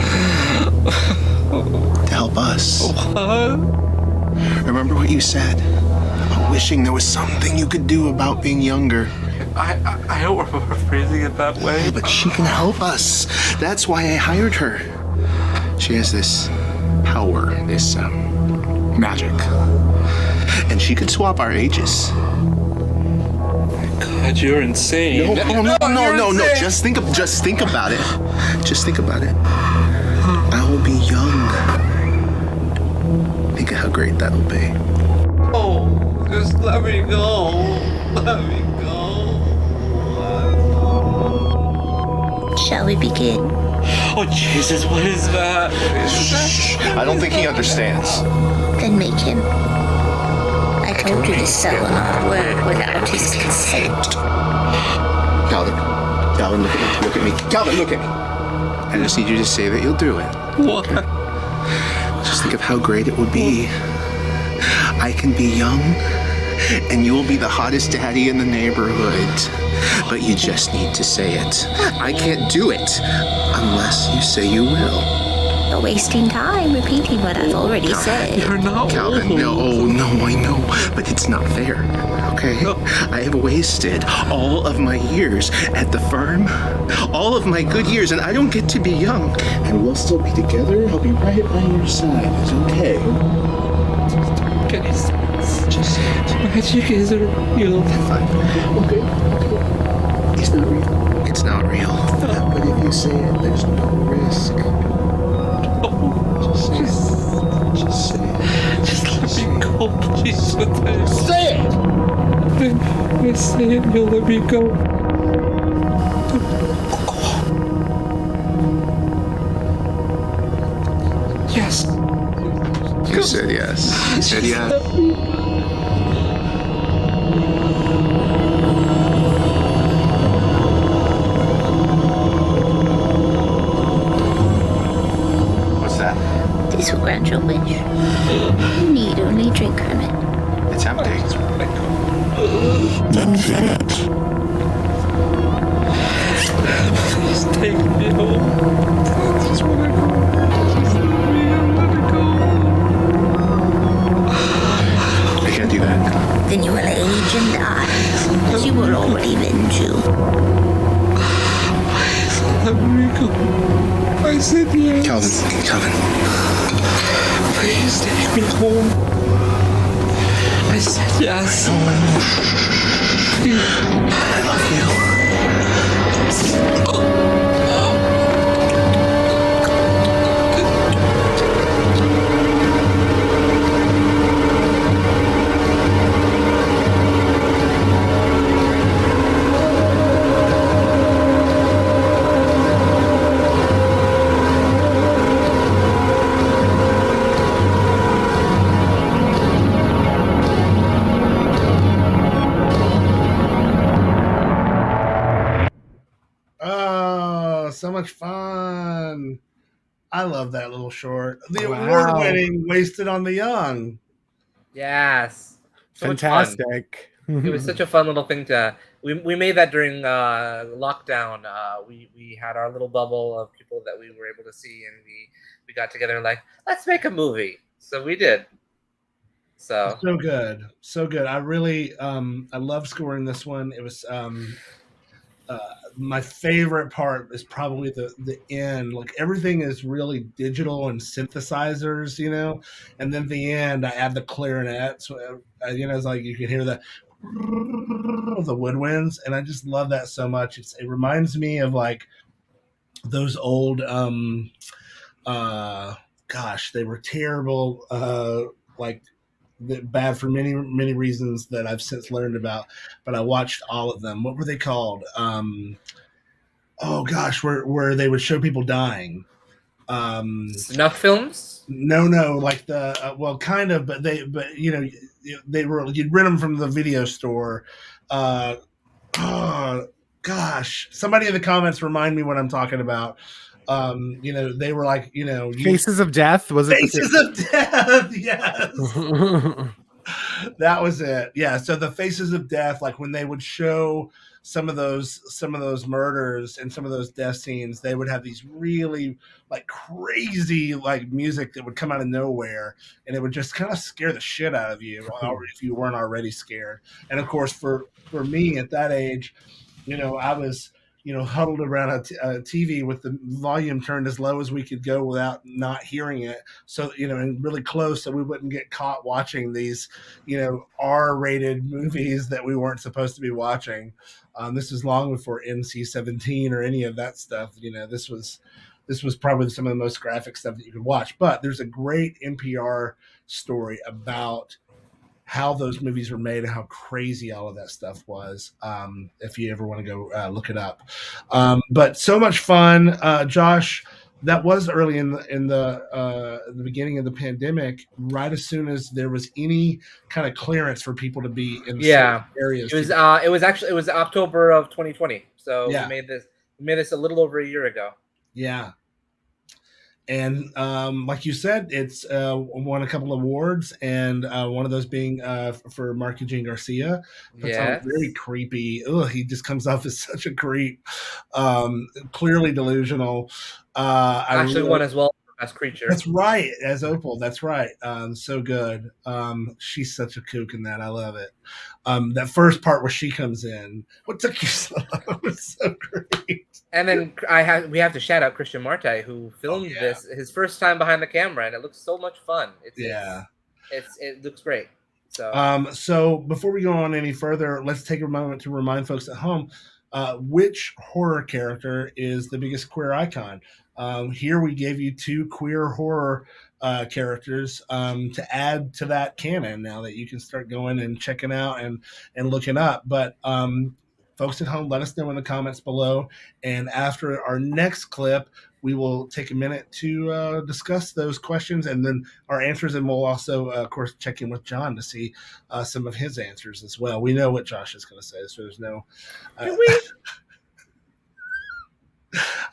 [SPEAKER 5] To help us.
[SPEAKER 6] What?
[SPEAKER 5] Remember what you said about wishing there was something you could do about being younger.
[SPEAKER 6] I don't remember phrasing it that way.
[SPEAKER 5] But she can help us. That's why I hired her. She has this power, this magic. And she could swap our ages.
[SPEAKER 6] God, you're insane.
[SPEAKER 5] No. Just think about it. Just think about it. I will be young. Think of how great that'll be.
[SPEAKER 6] Oh, just let me go. Let me go.
[SPEAKER 8] Shall we begin?
[SPEAKER 6] Oh, Jesus, what is that?
[SPEAKER 5] Shh. I don't think he understands.
[SPEAKER 8] Then make him. I told you this cell will not work without his consent.
[SPEAKER 5] Calvin, look at me. Calvin, look at me. I just need you to say that you'll do it.
[SPEAKER 6] What?
[SPEAKER 5] Just think of how great it would be. I can be young, and you'll be the hottest daddy in the neighborhood. But you just need to say it. I can't do it unless you say you will.
[SPEAKER 8] You're wasting time repeating what I've already said.
[SPEAKER 6] You're not
[SPEAKER 5] Calvin, no, I know, but it's not fair, okay? I have wasted all of my years at the firm, all of my good years, and I don't get to be young. And we'll still be together. I'll be right by your side. It's okay. Just say it.
[SPEAKER 6] Magic isn't real.
[SPEAKER 5] Fine. Okay. It's not real. It's not real. But if you say it, there's no risk. Just say it. Just say it.
[SPEAKER 6] Just let me go, please, with this.
[SPEAKER 5] Say it!
[SPEAKER 6] If I say it, you'll let me go. Yes.
[SPEAKER 5] You said yes. You said yes.
[SPEAKER 8] This will grant your wish. You need only drink from it.
[SPEAKER 5] It's empty.
[SPEAKER 9] Then fill it.
[SPEAKER 6] Please take me home. I just want to go. Just let me go.
[SPEAKER 5] I can't do that.
[SPEAKER 8] Then you will age and die, as you will already been to.
[SPEAKER 6] Let me go. I said yes.
[SPEAKER 5] Calvin.
[SPEAKER 6] Please take me home. I said yes.
[SPEAKER 5] I love you.
[SPEAKER 1] So much fun. I love that little short. The
[SPEAKER 3] Wow.
[SPEAKER 1] award-winning Wasted on the Young.
[SPEAKER 2] Yes. So much fun.
[SPEAKER 3] Fantastic.
[SPEAKER 2] It was such a fun little thing to. We made that during lockdown. We had our little bubble of people that we were able to see, and we got together and like, let's make a movie. So we did. So
[SPEAKER 1] good, so good. I really I love scoring this one. It was my favorite part is probably the end. Like everything is really digital and synthesizers, you know. And then the end, I add the clarinet, so you know, it's like you can hear the woodwinds, and I just love that so much. It reminds me of like those old gosh, they were terrible, like bad for many reasons that I've since learned about, but I watched all of them. What were they called? Oh gosh, where they would show people dying.
[SPEAKER 2] Snuff films?
[SPEAKER 1] No, like the well, kind of, but you know, you'd rent them from the video store. Oh gosh, somebody in the comments remind me what I'm talking about. You know, they were like, you know,
[SPEAKER 3] Faces of Death, was it?
[SPEAKER 1] Faces of Death, yes. That was it. Yeah. So the Faces of Death, like when they would show some of those murders and some of those death scenes, they would have these really like crazy like music that would come out of nowhere, and it would just kind of scare the shit out of you if you weren't already scared. And of course, for me at that age, you know, I was, you know, huddled around a TV with the volume turned as low as we could go without not hearing it. So, you know, and really close so we wouldn't get caught watching these, you know, R-rated movies that we weren't supposed to be watching. This was long before NC-17 or any of that stuff. You know, this was probably some of the most graphic stuff that you could watch. But there's a great NPR story about how those movies were made and how crazy all of that stuff was. If you ever want to go look it up. But so much fun. Josh, that was early in the beginning of the pandemic, right as soon as there was any kind of clearance for people to be in areas.
[SPEAKER 2] It was October of 2020. So
[SPEAKER 1] yeah.
[SPEAKER 2] we made this a little over a year ago.
[SPEAKER 1] Yeah. And like you said, it's won a couple of awards, and one of those being for Mark Eugene Garcia.
[SPEAKER 2] Yeah,
[SPEAKER 1] very creepy. Ugh, he just comes off as such a creep. Clearly delusional.
[SPEAKER 2] Actually won as well for Best Creature.
[SPEAKER 1] That's right, as Opal. That's right. So good. She's such a kook in that. I love it. That first part where she comes in. What took you so long? It was so great.
[SPEAKER 2] And then we have to shout out Christian Marte, who filmed this his first time behind the camera, and it looks so much fun. It looks great. So
[SPEAKER 1] so before we go on any further, let's take a moment to remind folks at home which horror character is the biggest queer icon. Here we gave you two queer horror characters to add to that canon now that you can start going and checking out and looking up. But folks at home, let us know in the comments below. And after our next clip, we will take a minute to discuss those questions and then our answers. And we'll also, of course, check in with John to see some of his answers as well. We know what Josh is going to say, so there's no...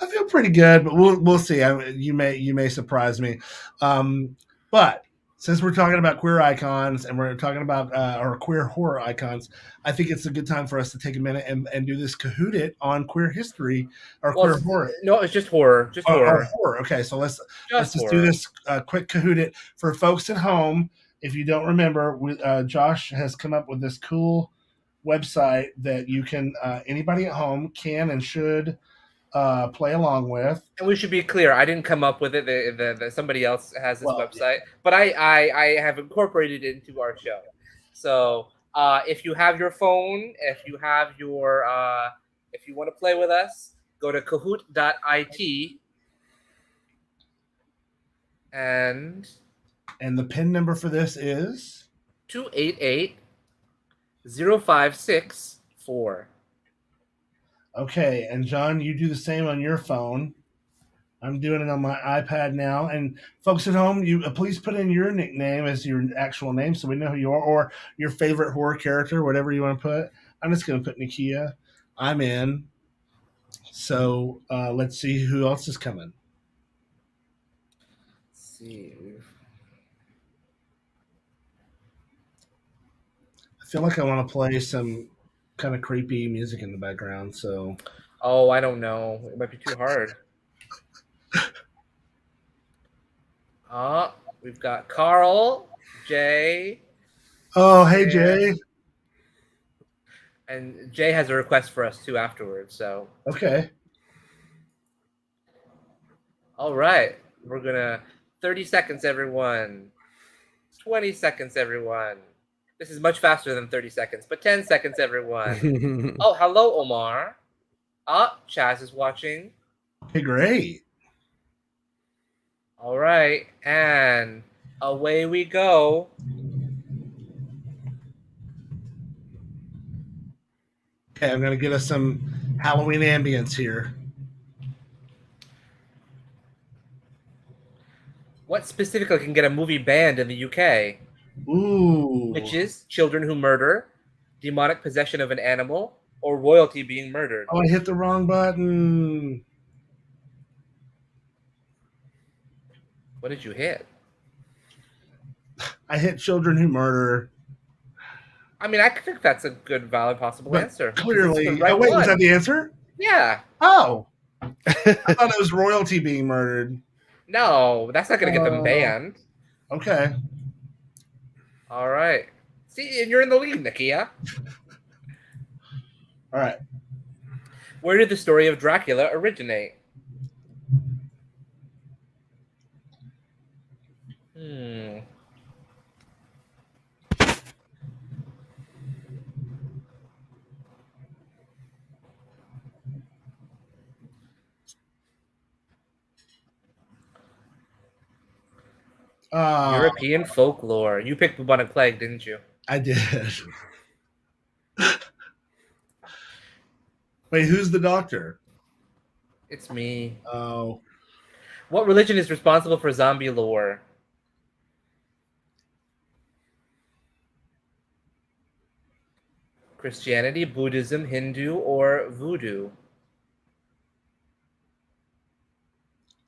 [SPEAKER 1] I feel pretty good, but we'll see. You may surprise me. But since we're talking about queer icons and we're talking about our queer horror icons, I think it's a good time for us to take a minute and do this Kahoot it on queer history or queer horror.
[SPEAKER 2] No, it's just horror. Just horror.
[SPEAKER 1] Horror. Okay, so let's just do this quick Kahoot it for folks at home. If you don't remember, Josh has come up with this cool website that you can anybody at home can and should play along with.
[SPEAKER 2] And we should be clear, I didn't come up with it. Somebody else has this website, but I have incorporated it into our show. So if you have your phone, if you want to play with us, go to kahoot.it and
[SPEAKER 1] the PIN number for this is
[SPEAKER 2] 288-0564.
[SPEAKER 1] Okay, and John, you do the same on your phone. I'm doing it on my iPad now. And folks at home, you please put in your nickname as your actual name so we know who you are, or your favorite horror character, whatever you want to put. I'm just going to put Nakia. I'm in. So let's see who else is coming.
[SPEAKER 2] Let's see.
[SPEAKER 1] I feel like I want to play some kind of creepy music in the background, so
[SPEAKER 2] I don't know, it might be too hard. We've got Carl, Jay.
[SPEAKER 1] Hey Jay.
[SPEAKER 2] And Jay has a request for us too afterwards, so
[SPEAKER 1] okay.
[SPEAKER 2] All right, we're gonna 30 seconds everyone, 20 seconds everyone. This is much faster than 30 seconds, but 10 seconds, everyone. Oh, hello, Omar. Chaz is watching.
[SPEAKER 1] Hey, great.
[SPEAKER 2] All right, and away we go.
[SPEAKER 1] Okay, I'm going to get us some Halloween ambience here.
[SPEAKER 2] What specifically can get a movie banned in the UK?
[SPEAKER 1] Ooh.
[SPEAKER 2] Witches, children who murder, demonic possession of an animal, or royalty being murdered.
[SPEAKER 1] Oh, I hit the wrong button.
[SPEAKER 2] What did you hit?
[SPEAKER 1] I hit children who murder.
[SPEAKER 2] I mean, I think that's a good, valid, possible answer.
[SPEAKER 1] Clearly. Right wait, was that the answer?
[SPEAKER 2] Yeah.
[SPEAKER 1] Oh. I thought it was royalty being murdered.
[SPEAKER 2] No, that's not going to get them banned.
[SPEAKER 1] Okay.
[SPEAKER 2] All right. See, and you're in the lead, Nakia.
[SPEAKER 1] All right.
[SPEAKER 2] Where did the story of Dracula originate? European folklore. You picked bubonic plague, didn't you?
[SPEAKER 1] I did. Wait, who's the doctor?
[SPEAKER 2] It's me.
[SPEAKER 1] Oh.
[SPEAKER 2] What religion is responsible for zombie lore? Christianity, Buddhism, Hindu, or Voodoo?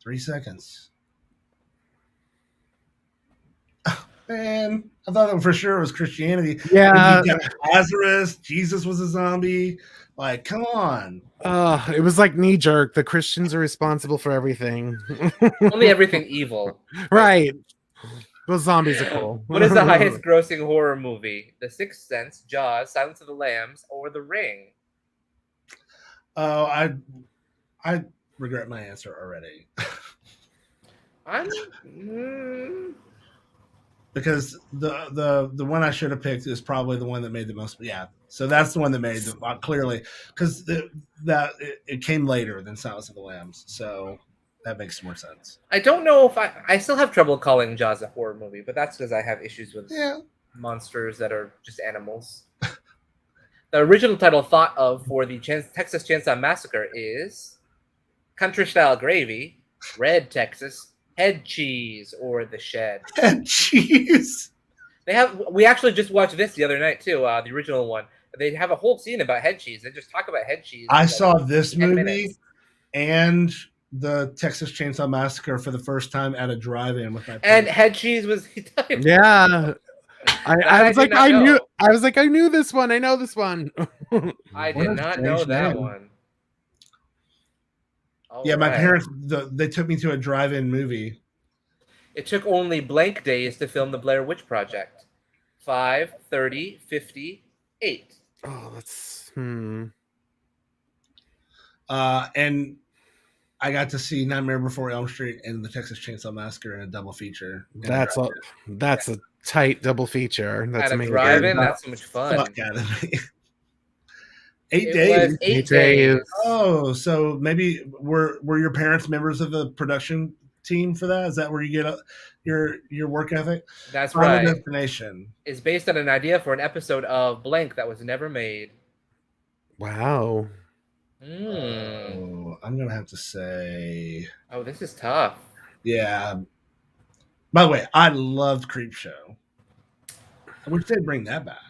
[SPEAKER 1] 3 seconds. Man, I thought for sure it was Christianity.
[SPEAKER 3] Yeah.
[SPEAKER 1] Lazarus, Jesus was a zombie. Like, come on.
[SPEAKER 3] It was like knee jerk. The Christians are responsible for everything.
[SPEAKER 2] Only everything evil.
[SPEAKER 3] Right. Those zombies are cool.
[SPEAKER 2] What is the highest grossing horror movie? The Sixth Sense, Jaws, Silence of the Lambs, or The Ring?
[SPEAKER 1] Oh, I regret my answer already. Because the one I should have picked is probably the one that made the most. Yeah, so that's the one that made the clearly because it came later than Silence of the Lambs, so that makes more sense.
[SPEAKER 2] I don't know if I still have trouble calling Jaws a horror movie, but that's because I have issues with monsters that are just animals. The original title thought of for the Texas Chainsaw Massacre is Country Style Gravy, Red Texas, Head Cheese, or The Shed.
[SPEAKER 1] Head Cheese.
[SPEAKER 2] We actually just watched this the other night too. The original one. They have a whole scene about head cheese. They just talk about head cheese.
[SPEAKER 1] I saw this movie, and the Texas Chainsaw Massacre for the first time at a drive-in with my
[SPEAKER 2] And
[SPEAKER 1] parents.
[SPEAKER 2] Head Cheese was.
[SPEAKER 3] Yeah. I was
[SPEAKER 2] did
[SPEAKER 3] like,
[SPEAKER 2] not know.
[SPEAKER 3] I knew this one. I know this one.
[SPEAKER 2] I
[SPEAKER 1] What
[SPEAKER 2] did
[SPEAKER 1] a
[SPEAKER 2] not know
[SPEAKER 1] strange
[SPEAKER 2] that
[SPEAKER 1] name.
[SPEAKER 2] one. All
[SPEAKER 1] Yeah, my
[SPEAKER 2] right.
[SPEAKER 1] parents, they took me to a drive-in movie.
[SPEAKER 2] It took only blank days to film the Blair Witch Project. 5, 30, 50, 8.
[SPEAKER 3] Oh, that's
[SPEAKER 1] And I got to see Nightmare Before Elm Street and the Texas Chainsaw Massacre in a double feature.
[SPEAKER 3] that's a tight double feature. That's
[SPEAKER 2] At a
[SPEAKER 3] amazing.
[SPEAKER 2] drive-in, that's so much fun.
[SPEAKER 1] Fuck out of me. 8
[SPEAKER 2] It
[SPEAKER 1] days.
[SPEAKER 2] was 8
[SPEAKER 3] 8 days.
[SPEAKER 2] days.
[SPEAKER 1] Oh, so maybe were your parents members of the production team for that? Is that where you get your work ethic?
[SPEAKER 2] That's
[SPEAKER 1] Final
[SPEAKER 2] right.
[SPEAKER 1] Destination.
[SPEAKER 2] It's based on an idea for an episode of blank that was never made.
[SPEAKER 3] Wow.
[SPEAKER 1] Oh, I'm gonna have to say,
[SPEAKER 2] Oh, this is tough.
[SPEAKER 1] yeah. By the way, I loved Creepshow. I wish they'd bring that back.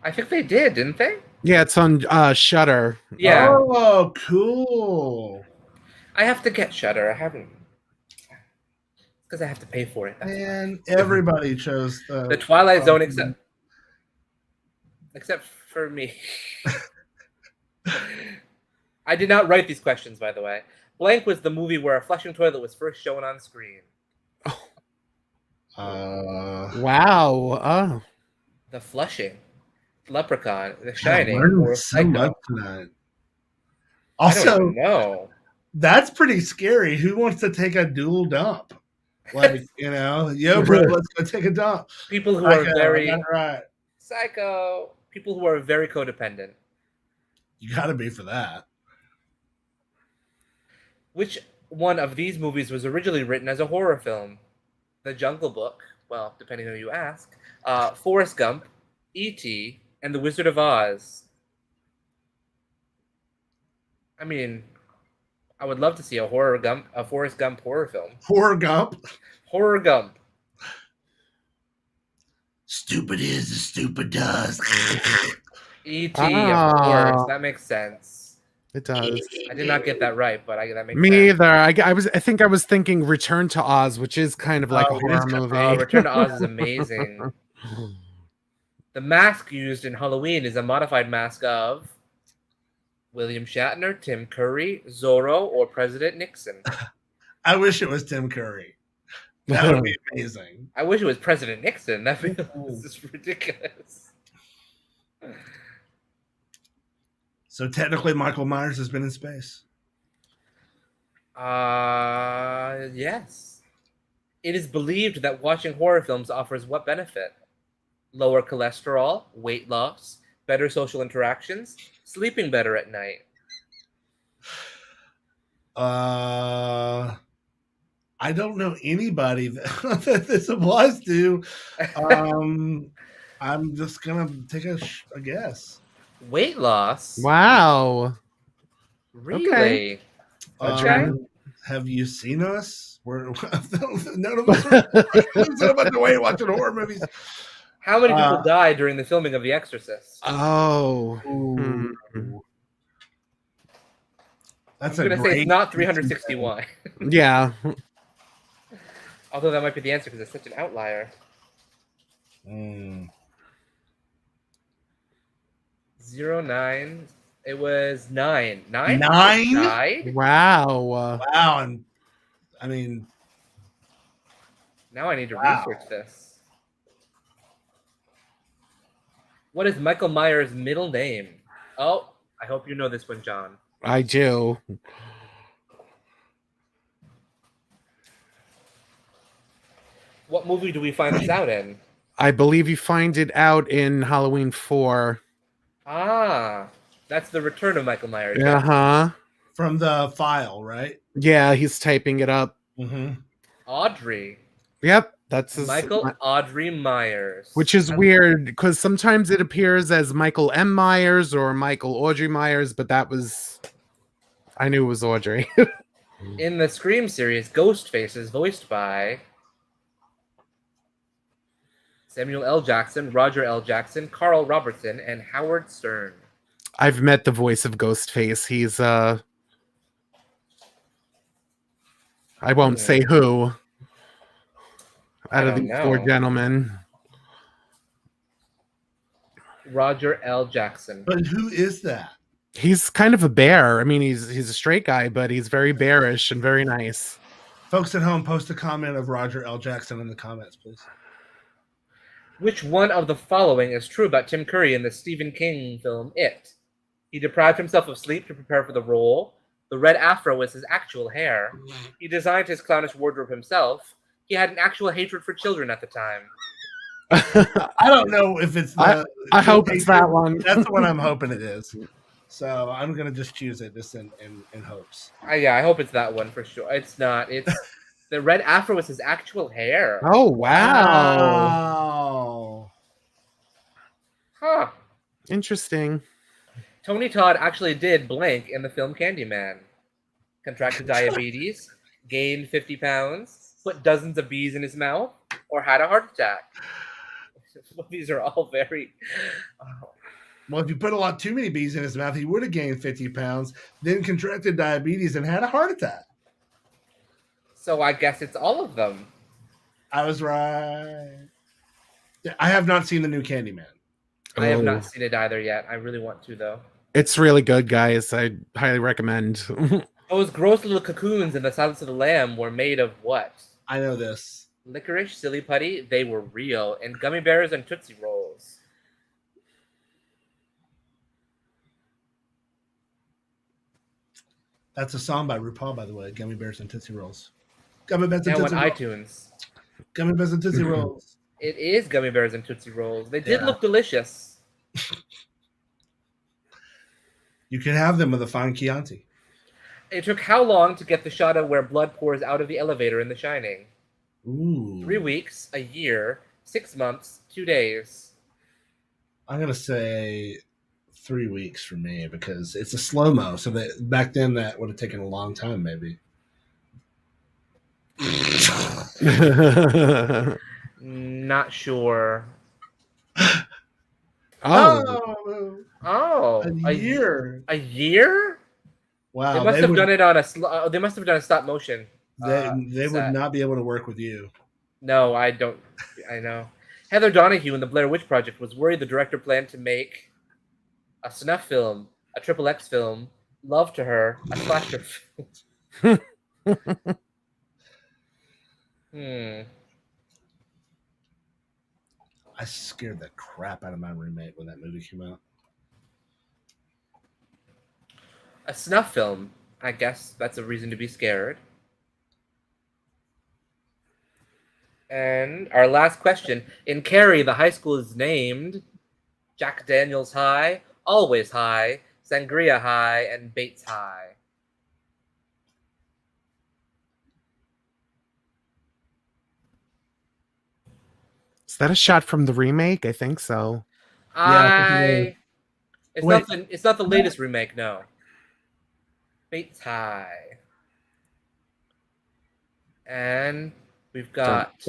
[SPEAKER 2] I think they did, didn't they?
[SPEAKER 3] Yeah, it's on Shudder.
[SPEAKER 2] Yeah.
[SPEAKER 1] Oh, cool.
[SPEAKER 2] I have to get Shudder. I haven't. Because I have to pay for it. That's why.
[SPEAKER 1] And everybody chose
[SPEAKER 2] The Twilight Zone, except for me. I did not write these questions, by the way. Blank was the movie where a flushing toilet was first shown on screen.
[SPEAKER 3] Wow. Oh.
[SPEAKER 2] The Flushing, Leprechaun, The
[SPEAKER 1] God,
[SPEAKER 2] Shining,
[SPEAKER 1] learning
[SPEAKER 2] or
[SPEAKER 1] so much
[SPEAKER 2] Psycho.
[SPEAKER 1] tonight.
[SPEAKER 2] I don't
[SPEAKER 1] Also,
[SPEAKER 2] even know.
[SPEAKER 1] that's pretty scary. Who wants to take a dual dump? Like, yo, bro, let's go take a dump.
[SPEAKER 2] People who are
[SPEAKER 1] Psycho,
[SPEAKER 2] very
[SPEAKER 1] that's right.
[SPEAKER 2] psycho. People who are very codependent.
[SPEAKER 1] You got to be for that.
[SPEAKER 2] Which one of these movies was originally written as a horror film? The Jungle Book, well, depending on who you ask, Forrest Gump, E.T., and The Wizard of Oz. I mean, I would love to see a Forrest Gump horror film.
[SPEAKER 1] Horror Gump.
[SPEAKER 2] Horror Gump.
[SPEAKER 1] Stupid is as stupid does.
[SPEAKER 2] E.T., of course.
[SPEAKER 3] Ah.
[SPEAKER 2] That makes sense.
[SPEAKER 3] It does.
[SPEAKER 2] I did not get that right, but that makes
[SPEAKER 3] Me
[SPEAKER 2] sense.
[SPEAKER 3] either. I think I was thinking Return to Oz, which is kind of like a horror movie.
[SPEAKER 2] Return to Oz is amazing. The mask used in Halloween is a modified mask of William Shatner, Tim Curry, Zorro, or President Nixon.
[SPEAKER 1] I wish it was Tim Curry. That would be amazing.
[SPEAKER 2] I wish it was President Nixon. That feels just ridiculous.
[SPEAKER 1] So technically, Michael Myers has been in space.
[SPEAKER 2] Yes. It is believed that watching horror films offers what benefit? Lower cholesterol, weight loss, better social interactions, sleeping better at night.
[SPEAKER 1] I don't know anybody that this applies to. I'm just gonna take a guess.
[SPEAKER 2] Weight loss?
[SPEAKER 3] Wow.
[SPEAKER 2] Really? Okay.
[SPEAKER 1] Have you seen us? None of us are so much away watching horror movies.
[SPEAKER 2] How many people died during the filming of The Exorcist?
[SPEAKER 3] Oh.
[SPEAKER 1] That's
[SPEAKER 2] I'm going to say it's not 361.
[SPEAKER 3] Yeah.
[SPEAKER 2] Although that might be the answer because it's such an outlier. 09. It was 9. 9?
[SPEAKER 1] 9?
[SPEAKER 2] Died?
[SPEAKER 3] Wow.
[SPEAKER 1] Wow. And I mean,
[SPEAKER 2] now I need to research this. What is Michael Myers' middle name? Oh, I hope you know this one, John.
[SPEAKER 3] I do.
[SPEAKER 2] What movie do we find this out in?
[SPEAKER 3] I believe you find it out in Halloween 4.
[SPEAKER 2] Ah, that's the return of Michael Myers.
[SPEAKER 3] Uh-huh.
[SPEAKER 1] From the file, right?
[SPEAKER 3] Yeah, he's typing it up.
[SPEAKER 2] Audrey.
[SPEAKER 3] Yep, that's his,
[SPEAKER 2] Michael Audrey Myers.
[SPEAKER 3] which is weird because sometimes it appears as Michael M. Myers or Michael Audrey Myers, but I knew it was Audrey.
[SPEAKER 2] In the Scream series, Ghostface is voiced by Samuel L. Jackson, Roger L. Jackson, Carl Robertson, and Howard Stern.
[SPEAKER 3] I've met the voice of Ghostface. He's I won't say who. Out of these four
[SPEAKER 2] know.
[SPEAKER 3] gentlemen.
[SPEAKER 2] Roger L. Jackson.
[SPEAKER 1] But who is that?
[SPEAKER 3] He's kind of a bear. I mean, he's a straight guy, but he's very bearish and very nice.
[SPEAKER 1] Folks at home, post a comment of Roger L. Jackson in the comments, please.
[SPEAKER 2] Which one of the following is true about Tim Curry in the Stephen King film It? He deprived himself of sleep to prepare for the role. The red afro was his actual hair. He designed his clownish wardrobe himself. He had an actual hatred for children at the time.
[SPEAKER 1] I don't know if it's the.
[SPEAKER 3] I hope it's that one.
[SPEAKER 1] That's the one I'm hoping it is. So I'm gonna just choose it just in hopes.
[SPEAKER 2] Yeah, I hope it's that one for sure. It's not. It's the red afro was his actual hair.
[SPEAKER 3] Oh wow!
[SPEAKER 2] Huh.
[SPEAKER 3] Interesting.
[SPEAKER 2] Tony Todd actually did blank in the film Candyman. Contracted diabetes, gained 50 pounds, put dozens of bees in his mouth, or had a heart attack. These are all very.
[SPEAKER 1] Well, if you put too many bees in his mouth, he would have gained 50 pounds, then contracted diabetes and had a heart attack.
[SPEAKER 2] So I guess it's all of them.
[SPEAKER 1] I was right. I have not seen the new Candyman.
[SPEAKER 2] I have not seen it either yet. I really want to, though.
[SPEAKER 3] It's really good, guys. I highly recommend.
[SPEAKER 2] Those gross little cocoons in the Silence of the Lamb were made of what?
[SPEAKER 1] I know this.
[SPEAKER 2] Licorice, silly putty, they were real. And gummy bears and Tootsie Rolls.
[SPEAKER 1] That's a song by RuPaul, by the way. Gummy Bears and Tootsie Rolls. Gummy Bears and
[SPEAKER 2] Now on
[SPEAKER 1] Tootsie Rolls.
[SPEAKER 2] iTunes.
[SPEAKER 1] Gummy Bears and Tootsie Rolls.
[SPEAKER 2] It is Gummy Bears and Tootsie Rolls. They did look delicious.
[SPEAKER 1] You can have them with a fine Chianti.
[SPEAKER 2] It took how long to get the shot of where blood pours out of the elevator in The Shining?
[SPEAKER 1] Ooh.
[SPEAKER 2] 3 weeks, a year, 6 months, 2 days.
[SPEAKER 1] I'm going to say 3 weeks for me because it's a slow-mo. So that back then that would have taken a long time, maybe.
[SPEAKER 2] Not sure.
[SPEAKER 1] Oh,
[SPEAKER 2] a
[SPEAKER 1] year.
[SPEAKER 2] A year?
[SPEAKER 1] Wow.
[SPEAKER 2] They must have done it on a. They must have done a stop motion.
[SPEAKER 1] They would not be able to work with you.
[SPEAKER 2] No, I don't. I know. Heather Donahue in the Blair Witch Project was worried the director planned to make a snuff film, a XXX film, Love to Her, a slasher film.
[SPEAKER 1] I scared the crap out of my roommate when that movie came out.
[SPEAKER 2] A snuff film. I guess that's a reason to be scared. And our last question. In Carrie, the high school is named Jack Daniels High, Always High, Sangria High, and Bates High.
[SPEAKER 3] Is that a shot from the remake? I think so.
[SPEAKER 2] It's not the latest remake, no. Bates High. And we've got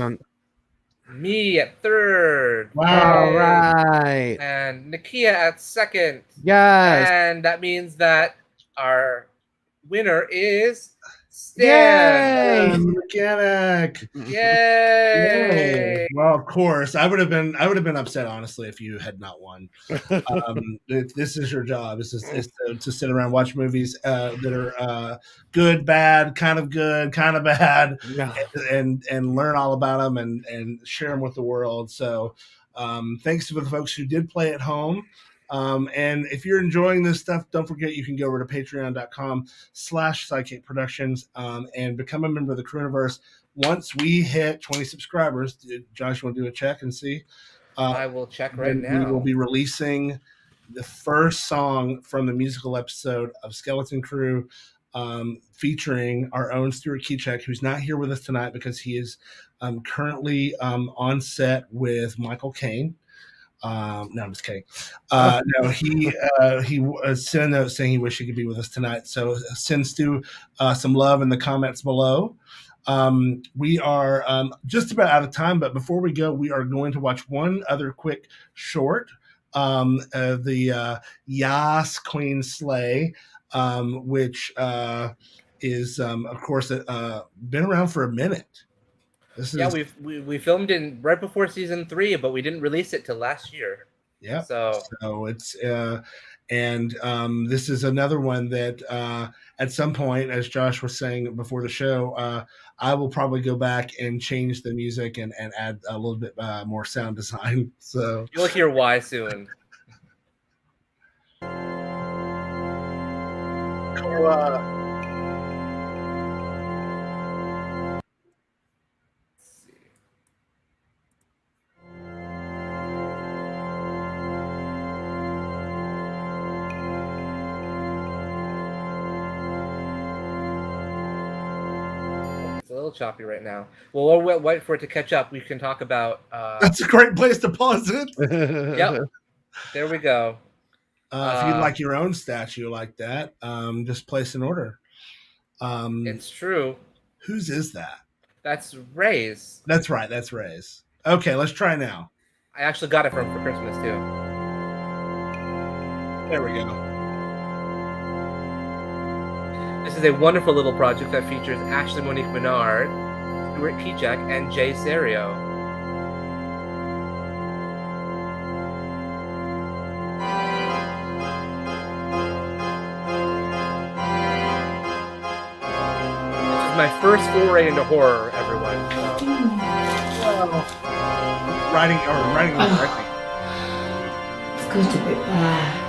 [SPEAKER 2] me at third.
[SPEAKER 3] Wow, right.
[SPEAKER 2] And Nakia at second.
[SPEAKER 3] Yes.
[SPEAKER 2] And that means that our winner is Stan.
[SPEAKER 1] Mechanic.
[SPEAKER 2] Yay!
[SPEAKER 1] Well, of course, I would have been upset honestly if you had not won. This is your job. Is to sit around watch movies that are good, bad, kind of bad, and learn all about them and share them with the world. So, thanks to the folks who did play at home. And if you're enjoying this stuff, don't forget you can go over to patreon.com/SideKick Productions and become a member of the Crewniverse. Once we hit 20 subscribers, Josh, you want to do a check and see?
[SPEAKER 2] I will check right now.
[SPEAKER 1] We will be releasing the first song from the musical episode of Skeleton Crew, featuring our own Stuart Kiczek, who's not here with us tonight because he is currently on set with Michael Caine. No, I'm just kidding. No, he sent a note saying he wished he could be with us tonight. So send Stu some love in the comments below. We are just about out of time, but before we go, we are going to watch one other quick short. The Yas Queen Slay, which is, of course, been around for a minute.
[SPEAKER 2] We filmed in right before season 3, but we didn't release it till last year.
[SPEAKER 1] Yeah.
[SPEAKER 2] So
[SPEAKER 1] it's this is another one that at some point, as Josh was saying before the show, I will probably go back and change the music and add a little bit more sound design. So
[SPEAKER 2] you'll hear why soon.
[SPEAKER 1] Carla.
[SPEAKER 2] It's a little choppy right now. Well, we'll wait for it to catch up. We can talk about.
[SPEAKER 1] That's a great place to pause it.
[SPEAKER 2] Yep. There we go.
[SPEAKER 1] If you'd like your own statue like that, just place an order.
[SPEAKER 2] It's true.
[SPEAKER 1] Whose is that?
[SPEAKER 2] That's Ray's.
[SPEAKER 1] That's right. That's Ray's. Okay, let's try now.
[SPEAKER 2] I actually got it for Christmas too.
[SPEAKER 1] There we go.
[SPEAKER 2] This is a wonderful little project that features Ashley Monique Menard, Stuart Kiczek, and Jay Serio. This is my first foray into horror, everyone.
[SPEAKER 1] Writing or directing.
[SPEAKER 8] It's good to be back.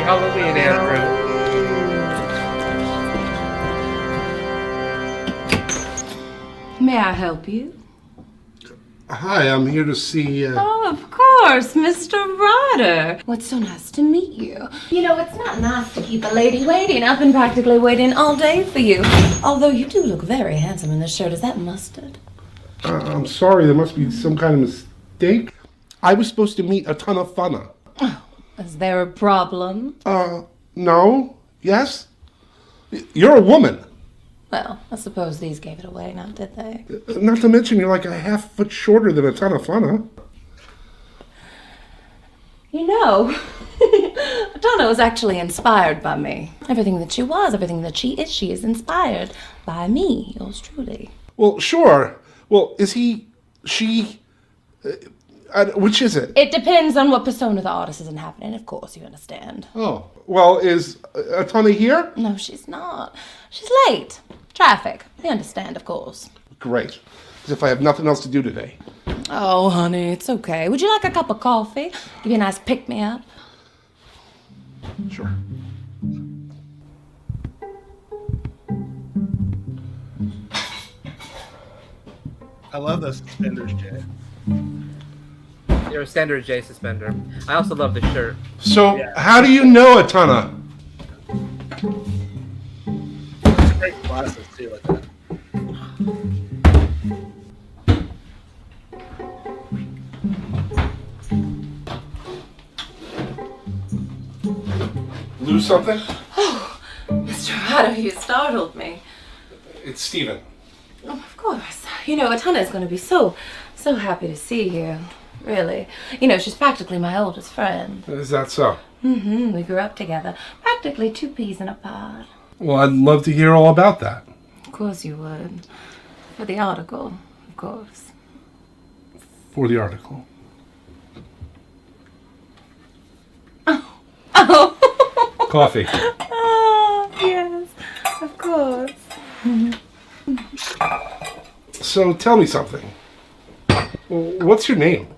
[SPEAKER 2] Halloween, Andrew.
[SPEAKER 9] May I help you?
[SPEAKER 10] Hi, I'm here to see.
[SPEAKER 9] Oh, of course, Mr. Ryder. What's so nice to meet you? You know, it's not nice to keep a lady waiting. I've been practically waiting all day for you. Although you do look very handsome in this shirt. Is that mustard?
[SPEAKER 10] I'm sorry, there must be some kind of mistake. I was supposed to meet a ton of funna.
[SPEAKER 9] Oh, is there a problem?
[SPEAKER 10] No. Yes? You're a woman.
[SPEAKER 9] Well, I suppose these gave it away, now did they?
[SPEAKER 10] Not to mention you're like a half foot shorter than a ton of funna.
[SPEAKER 9] You know, Donna was actually inspired by me. Everything that she was, everything that she is inspired by me, yours truly.
[SPEAKER 10] Well, sure. Well, is he, she, which is it?
[SPEAKER 9] It depends on what persona the artist is inhabiting, of course, you understand.
[SPEAKER 10] Oh, well, is Atana here?
[SPEAKER 9] No, she's not. She's late. Traffic. You understand, of course.
[SPEAKER 10] Great. As if I have nothing else to do today.
[SPEAKER 9] Oh, honey, it's okay. Would you like a cup of coffee? Give you a nice pick-me-up?
[SPEAKER 10] Sure.
[SPEAKER 1] I love those suspenders, Jay.
[SPEAKER 2] You're a standard J suspender. I also love the shirt.
[SPEAKER 10] So, how do you know Atana?
[SPEAKER 1] It's great glasses, too, like that.
[SPEAKER 10] Lose something?
[SPEAKER 9] Oh, Mr. Ryder, you startled me.
[SPEAKER 10] It's Steven.
[SPEAKER 9] Oh, of course. You know, Atana is going to be so happy to see you. Really. You know, she's practically my oldest friend.
[SPEAKER 10] Is that so?
[SPEAKER 9] Mm-hmm. We grew up together. Practically 2 peas in a pod.
[SPEAKER 10] Well, I'd love to hear all about that.
[SPEAKER 9] Of course you would. For the article, of course.
[SPEAKER 10] For the article.
[SPEAKER 9] Oh.
[SPEAKER 10] Coffee.
[SPEAKER 9] Oh, yes. Of course.
[SPEAKER 10] So, tell me something. What's your name?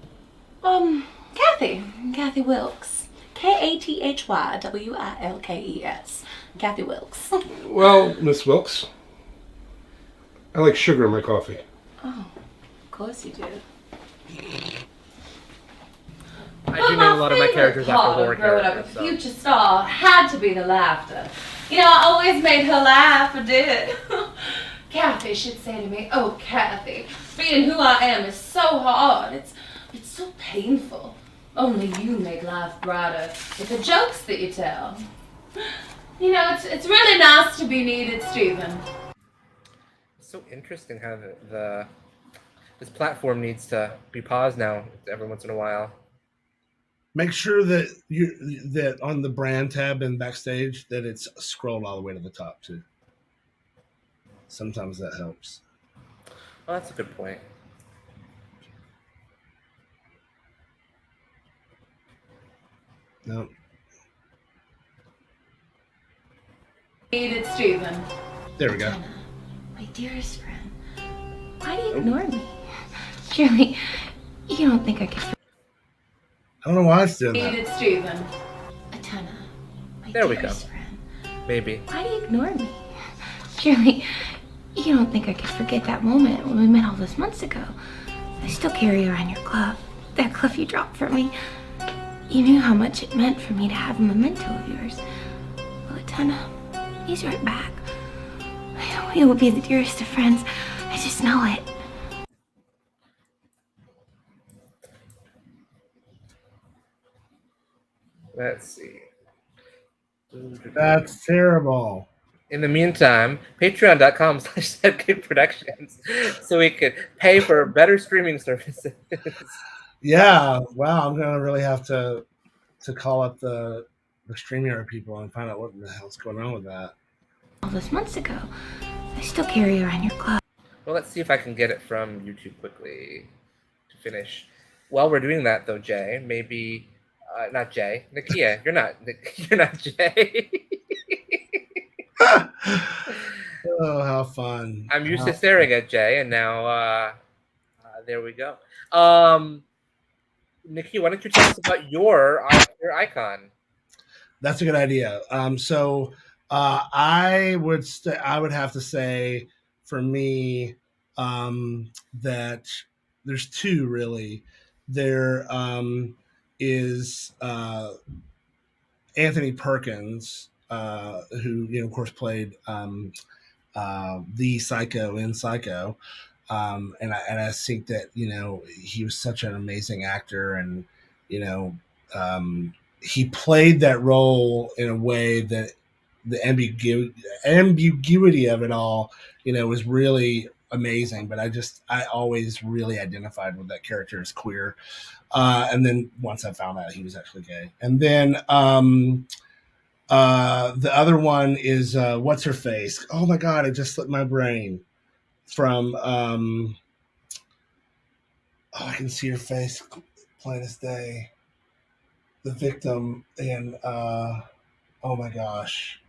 [SPEAKER 9] Kathy. Kathy Wilkes. Kathywilkes. Kathy Wilkes.
[SPEAKER 10] Well, Miss Wilkes, I like sugar in my coffee.
[SPEAKER 9] Oh, of course you do.
[SPEAKER 2] I do name a lot of my characters after war
[SPEAKER 9] growing up,
[SPEAKER 2] characters.
[SPEAKER 9] a future star had to be the laughter. You know, I always made her laugh, I did. Kathy should say to me, "Oh, Kathy, being who I am is so hard. It's so painful. Only you make life brighter with the jokes that you tell." You know, it's really nice to be needed, Stephen.
[SPEAKER 2] It's so interesting how this platform needs to be paused now every once in a while.
[SPEAKER 1] Make sure that that on the brand tab and backstage that it's scrolled all the way to the top too. Sometimes that helps.
[SPEAKER 2] Oh, that's a good point.
[SPEAKER 1] No.
[SPEAKER 9] Needed, Stephen.
[SPEAKER 1] There we go.
[SPEAKER 9] Jenna, my dearest friend, why do you ignore me? Surely, you don't think I could.
[SPEAKER 1] I don't know why it's doing that.
[SPEAKER 9] Needed, Stephen. Atena, my
[SPEAKER 2] There we go.
[SPEAKER 9] dearest friend,
[SPEAKER 2] Maybe.
[SPEAKER 9] why do you ignore me? Surely, you don't think I could forget that moment when we met all those months ago. I still carry around your glove, that glove you dropped for me. You knew how much it meant for me to have a memento of yours. Well, Atena, he's right back. We will be the dearest of friends. I just know it.
[SPEAKER 2] Let's see.
[SPEAKER 1] That's terrible.
[SPEAKER 2] In the meantime, patreon.com/SideKick so we could pay for better streaming services.
[SPEAKER 1] Yeah. Wow. I'm gonna really have to call up the StreamYard people and find out what the hell's going on with that.
[SPEAKER 9] All those months ago, I still carry around your glove.
[SPEAKER 2] Well, let's see if I can get it from YouTube quickly to finish. While we're doing that, though, Jay, maybe not Jay, Nakia, you're not Jay.
[SPEAKER 1] Oh, how fun!
[SPEAKER 2] I'm used to staring at Jay, and now there we go. Nikki, why don't you tell us about your icon?
[SPEAKER 1] That's a good idea. So I would have to say for me that there's two really. There is Anthony Perkins, who of course played the Psycho in Psycho. And I think that he was such an amazing actor, and he played that role in a way that the ambiguity of it all was really amazing. But I always really identified with that character as queer, and then once I found out he was actually gay, and then the other one is what's her face? Oh my god, it just slipped my brain. From I can see her face plain as day. The victim in oh my gosh,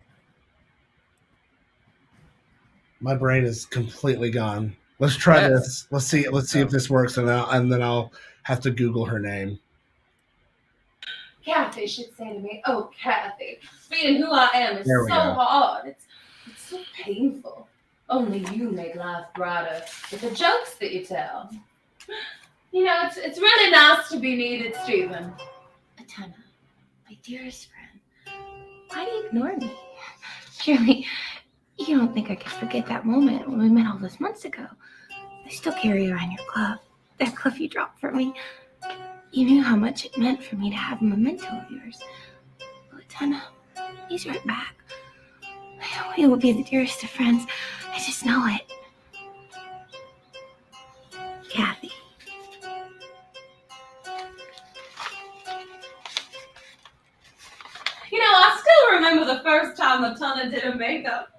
[SPEAKER 1] my brain is completely gone. Let's try this. Let's see if this works, and then I'll have to Google her name.
[SPEAKER 9] Kathy should say to me, "Oh, Kathy, being who I am is so hard. It's so painful. Only you make life brighter with the jokes that you tell." You know, it's really nice to be needed, Stephen. Atena, my dearest friend, why do you ignore me? Surely, you don't think I could forget that moment when we met all those months ago. I still carry around your glove, that glove you dropped for me. You knew how much it meant for me to have a memento of yours. Well, Atena, he's right back. We will be the dearest of friends. I just know it. Kathy. You know, I still remember the first time Atena did her makeup.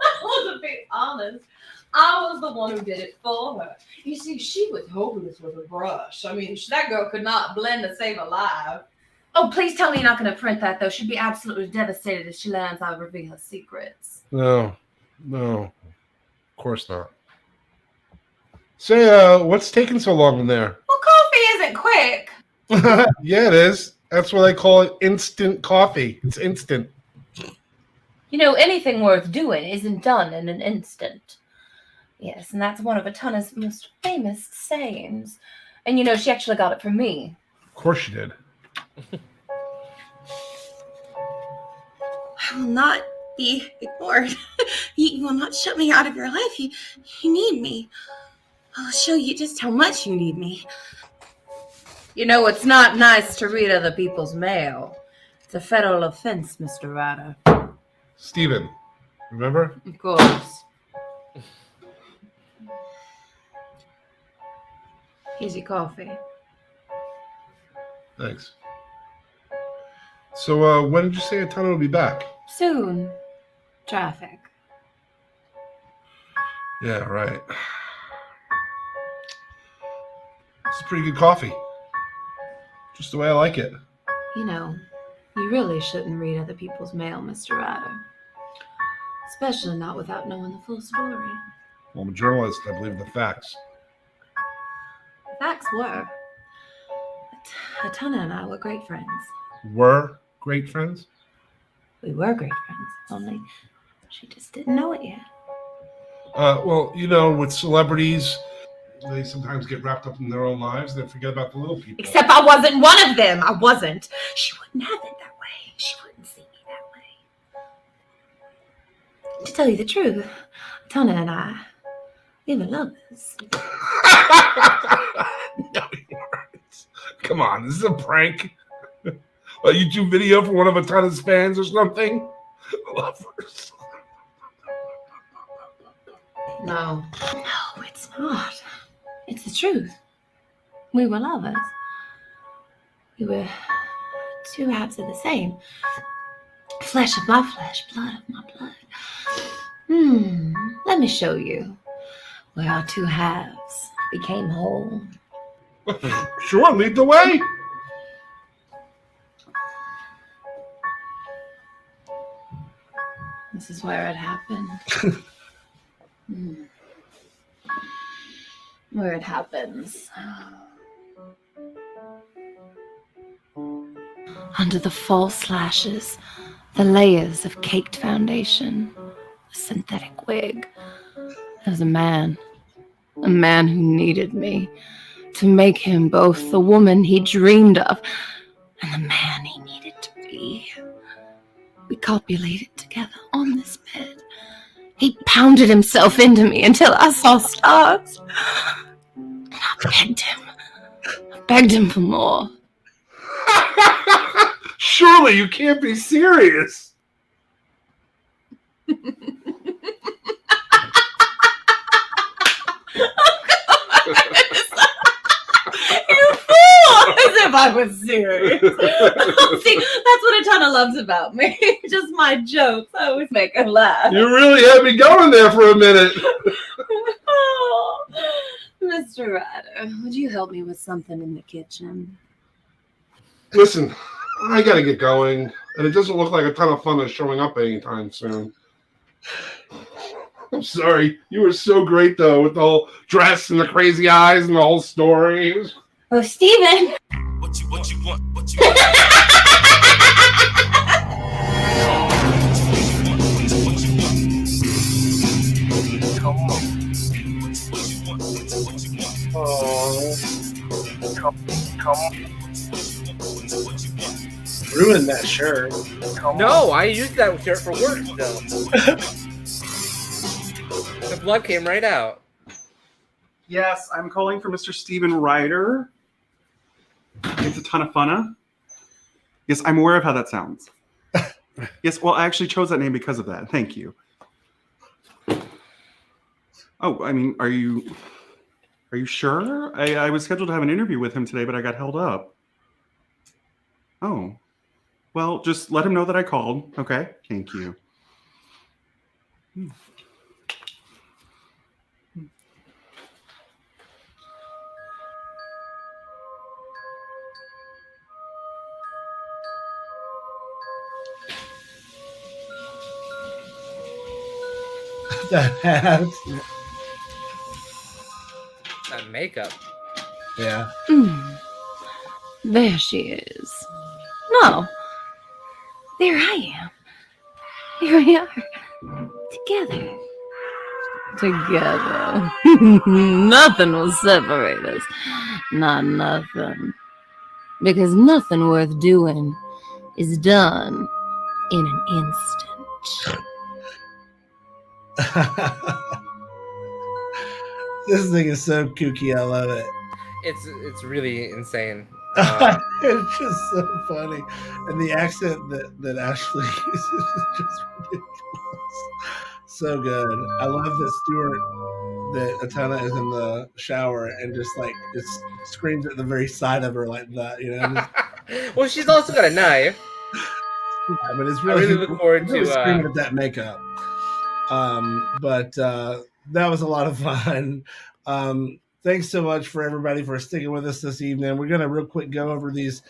[SPEAKER 9] To be honest, I was the one who did it for her. You see, she was hopeless with a brush. I mean, that girl could not blend to save her life. Oh, please tell me you're not going to print that, though. She'd be absolutely devastated if she learns I reveal her secrets.
[SPEAKER 10] No, of course not. Say, what's taking so long in there?
[SPEAKER 9] Well, coffee isn't quick.
[SPEAKER 10] Yeah, it is. That's what I call it, instant coffee. It's instant.
[SPEAKER 9] You know, anything worth doing isn't done in an instant. Yes, and that's one of Atana's most famous sayings. And you know, she actually got it from me.
[SPEAKER 10] Of course you did.
[SPEAKER 11] I will not be ignored. You will not shut me out of your life. You need me. I'll show you just how much you need me.
[SPEAKER 9] You know, it's not nice to read other people's mail. It's a federal offense, Mr. Ryder.
[SPEAKER 10] Steven, remember?
[SPEAKER 9] Of course. Here's your coffee.
[SPEAKER 10] Thanks. So, when did you say Atana will be back?
[SPEAKER 9] Soon. Traffic.
[SPEAKER 10] Yeah, right. This is pretty good coffee. Just the way I like it.
[SPEAKER 9] You know, you really shouldn't read other people's mail, Mr. Ryder. Especially not without knowing the full story.
[SPEAKER 10] Well, I'm a journalist. I believe the facts.
[SPEAKER 9] The facts were that Atana and I were great friends.
[SPEAKER 10] Were great friends?
[SPEAKER 9] We were great friends, only she just didn't know it yet.
[SPEAKER 10] Well, you know, with celebrities, they sometimes get wrapped up in their own lives and they forget about the little people.
[SPEAKER 9] Except I wasn't one of them. I wasn't. She wouldn't have it that way. She wouldn't see me that way. To tell you the truth, Atana and I, we were lovers.
[SPEAKER 10] No, you weren't. Come on, this is a prank. A YouTube video for one of Atana's fans or something? Lovers.
[SPEAKER 9] No, it's not. It's the truth. We were lovers. We were two halves of the same. Flesh of my flesh, blood of my blood. Let me show you where our two halves became whole.
[SPEAKER 10] Sure, lead the way.
[SPEAKER 9] This is where it happened. Where it happens. Under the false lashes, the layers of caked foundation, a synthetic wig. There was a man who needed me to make him both the woman he dreamed of and the man he needed to be. We copulated together on this bed. He pounded himself into me until I saw stars. And I begged him for more.
[SPEAKER 10] Surely you can't be serious.
[SPEAKER 9] You fool! As if I was serious. See, that's what Atana loves about me. Just my jokes. I always make her laugh.
[SPEAKER 10] You really had me going there for a minute.
[SPEAKER 9] Oh, Mr. Ryder, would you help me with something in the kitchen?
[SPEAKER 10] Listen, I gotta get going, and it doesn't look like a ton of fun is showing up anytime soon. I'm sorry. You were so great, though, with the whole dress and the crazy eyes and the whole story.
[SPEAKER 9] Oh, Steven!
[SPEAKER 12] What you want?
[SPEAKER 1] Ruined that shirt.
[SPEAKER 2] No, I used that shirt for work still. The blood came right out.
[SPEAKER 13] Yes, I'm calling for Mr. Steven Ryder. It's a ton of funna. Yes, I'm aware of how that sounds. Yes, well, I actually chose that name because of that. Thank you. Oh, I mean, are you sure? I was scheduled to have an interview with him today, but I got held up. Oh. Well, just let him know that I called. Okay? Thank you.
[SPEAKER 1] That hat.
[SPEAKER 2] That makeup.
[SPEAKER 1] Yeah.
[SPEAKER 9] There she is. No. There I am. Here we are. Together. together. Nothing will separate us. Not nothing. Because nothing worth doing is done in an instant.
[SPEAKER 1] This thing is so kooky. I love it.
[SPEAKER 2] It's really insane.
[SPEAKER 1] It's just so funny, and the accent that Ashley uses is just ridiculous. So good. I love that Atana is in the shower and just like it screams at the very side of her like that, you know.
[SPEAKER 2] Well, she's also got a knife.
[SPEAKER 1] Yeah, but it's really,
[SPEAKER 2] I really look forward to
[SPEAKER 1] screaming at that makeup. But that was a lot of fun. Thanks so much for everybody for sticking with us this evening. We're going to real quick go over these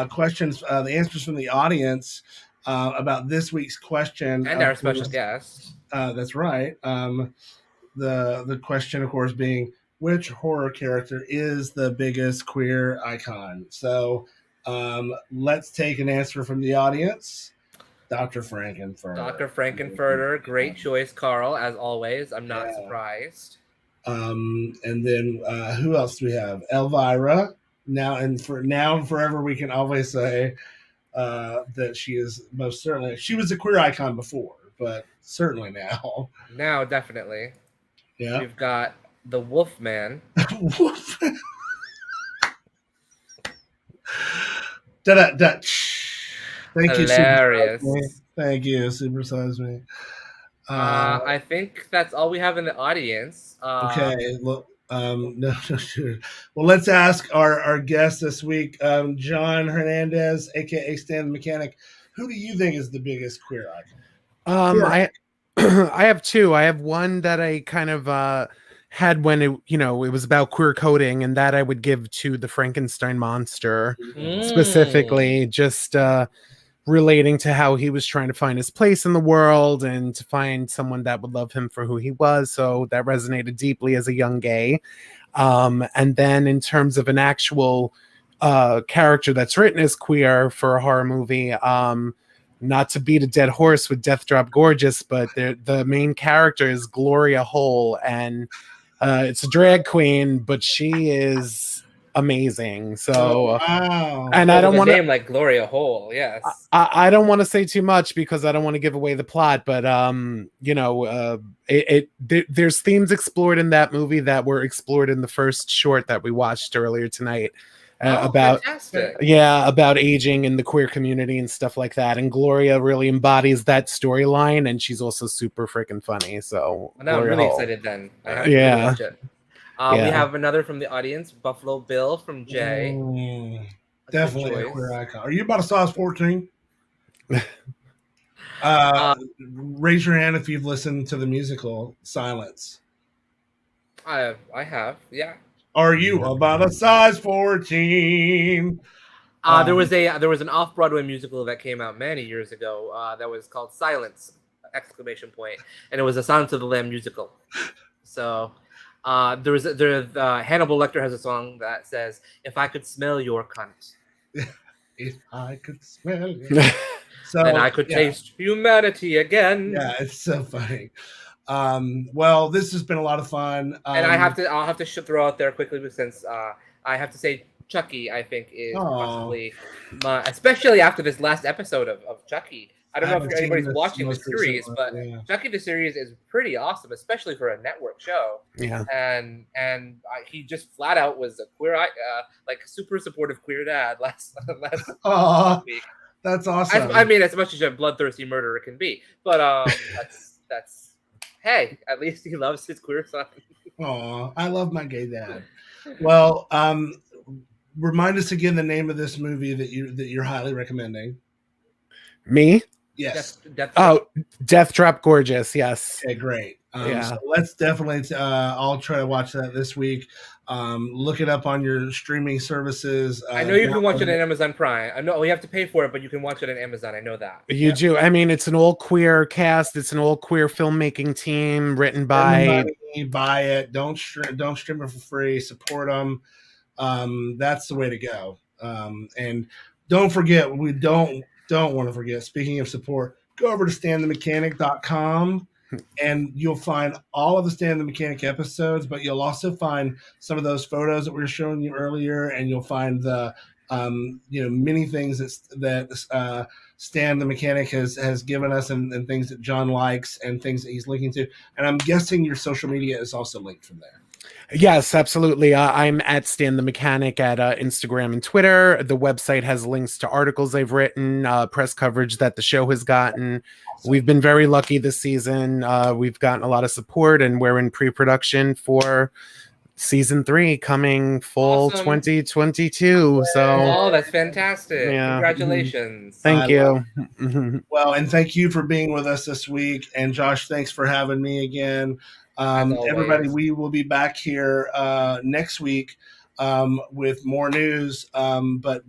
[SPEAKER 1] questions, the answers from the audience about this week's question.
[SPEAKER 2] And our special guest.
[SPEAKER 1] That's right. The question, of course, being which horror character is the biggest queer icon? So let's take an answer from the audience. Dr. Frankenfurter.
[SPEAKER 2] Dr. Frankenfurter, great choice, Carl, as always. I'm not surprised.
[SPEAKER 1] And then who else do we have? Elvira. Now and forever, we can always say that she is most certainly. She was a queer icon before, but certainly now.
[SPEAKER 2] Now, definitely.
[SPEAKER 1] Yeah.
[SPEAKER 2] We've got the Wolfman.
[SPEAKER 1] Wolfman. Da-da-da. Thank you.
[SPEAKER 2] Hilarious.
[SPEAKER 1] Thank you, Supersize Me.
[SPEAKER 2] I think that's all we have in the audience.
[SPEAKER 1] Okay. Well, no, sure. Well, let's ask our guest this week, John Hernandez, aka Stan the Mechanic. Who do you think is the biggest queer icon?
[SPEAKER 3] I have two. I have one that I kind of had when it was about queer coding, and that I would give to the Frankenstein monster, specifically, just relating to how he was trying to find his place in the world and to find someone that would love him for who he was. So that resonated deeply as a young gay. And then in terms of an actual character that's written as queer for a horror movie, not to beat a dead horse with Death Drop Gorgeous, but the main character is Gloria Hole, and it's a drag queen, but she is amazing. So
[SPEAKER 1] wow.
[SPEAKER 3] And I don't want
[SPEAKER 2] to name like Gloria Hole. Yes.
[SPEAKER 3] I don't want to say too much because I don't want to give away the plot, but there's themes explored in that movie that were explored in the first short that we watched earlier tonight. About aging in the queer community and stuff like that, and Gloria really embodies that storyline, and she's also super freaking funny. So
[SPEAKER 2] now I'm really excited. Then I have to watch it. We have another from the audience, Buffalo Bill from Jay.
[SPEAKER 1] Definitely a queer icon. Are you about a size 14? Raise your hand if you've listened to the musical Silence.
[SPEAKER 2] I have, yeah.
[SPEAKER 1] Are you about a size 14?
[SPEAKER 2] There was an off-Broadway musical that came out many years ago that was called Silence! ! And it was a Silence of the Lamb musical. So Hannibal Lecter has a song that says, "If I could smell your cunt,
[SPEAKER 1] if I could smell it,
[SPEAKER 2] then I could taste humanity again."
[SPEAKER 1] Yeah, it's so funny. Well, this has been a lot of fun.
[SPEAKER 2] And I'll have to throw out there quickly since I have to say Chucky, I think, is possibly especially after this last episode of Chucky. I don't know if anybody's watching the series, but Chucky the series is pretty awesome, especially for a network show.
[SPEAKER 3] Yeah.
[SPEAKER 2] And he just flat out was a queer, like super supportive queer dad last week.
[SPEAKER 1] That's awesome.
[SPEAKER 2] I mean, as much as a bloodthirsty murderer can be, but that's. Hey, at least he loves his queer son.
[SPEAKER 1] Oh, I love my gay dad. Well, remind us again the name of this movie that you're highly recommending.
[SPEAKER 3] Me?
[SPEAKER 1] Yes.
[SPEAKER 3] Death Drop Gorgeous. Yes.
[SPEAKER 1] Okay, great. So let's definitely I'll try to watch that this week. Look it up on your streaming services.
[SPEAKER 2] I know you can watch it on Amazon Prime. I know we have to pay for it, but you can watch it on Amazon. I know that.
[SPEAKER 3] You do. I mean, it's an all queer cast. It's an all queer filmmaking team written by.
[SPEAKER 1] Buy it. Don't stream it for free. Support them. That's the way to go. And don't forget, we don't want to forget. Speaking of support, go over to standthemechanic.com. and you'll find all of the Stan the Mechanic episodes, but you'll also find some of those photos that we were showing you earlier, and you'll find the many things that Stan the Mechanic has given us, and things that John likes, and things that he's linking to. And I'm guessing your social media is also linked from there.
[SPEAKER 3] Yes, absolutely. I'm at Stan the Mechanic at Instagram and Twitter. The website has links to articles I've written, press coverage that the show has gotten. We've been very lucky this season. We've gotten a lot of support, and we're in pre-production for season 3 coming fall 2022. So
[SPEAKER 2] that's fantastic.
[SPEAKER 3] Yeah.
[SPEAKER 2] Congratulations.
[SPEAKER 3] Thank you.
[SPEAKER 1] Well, and thank you for being with us this week. And Josh, thanks for having me again. Everybody, we will be back here next week with more news. But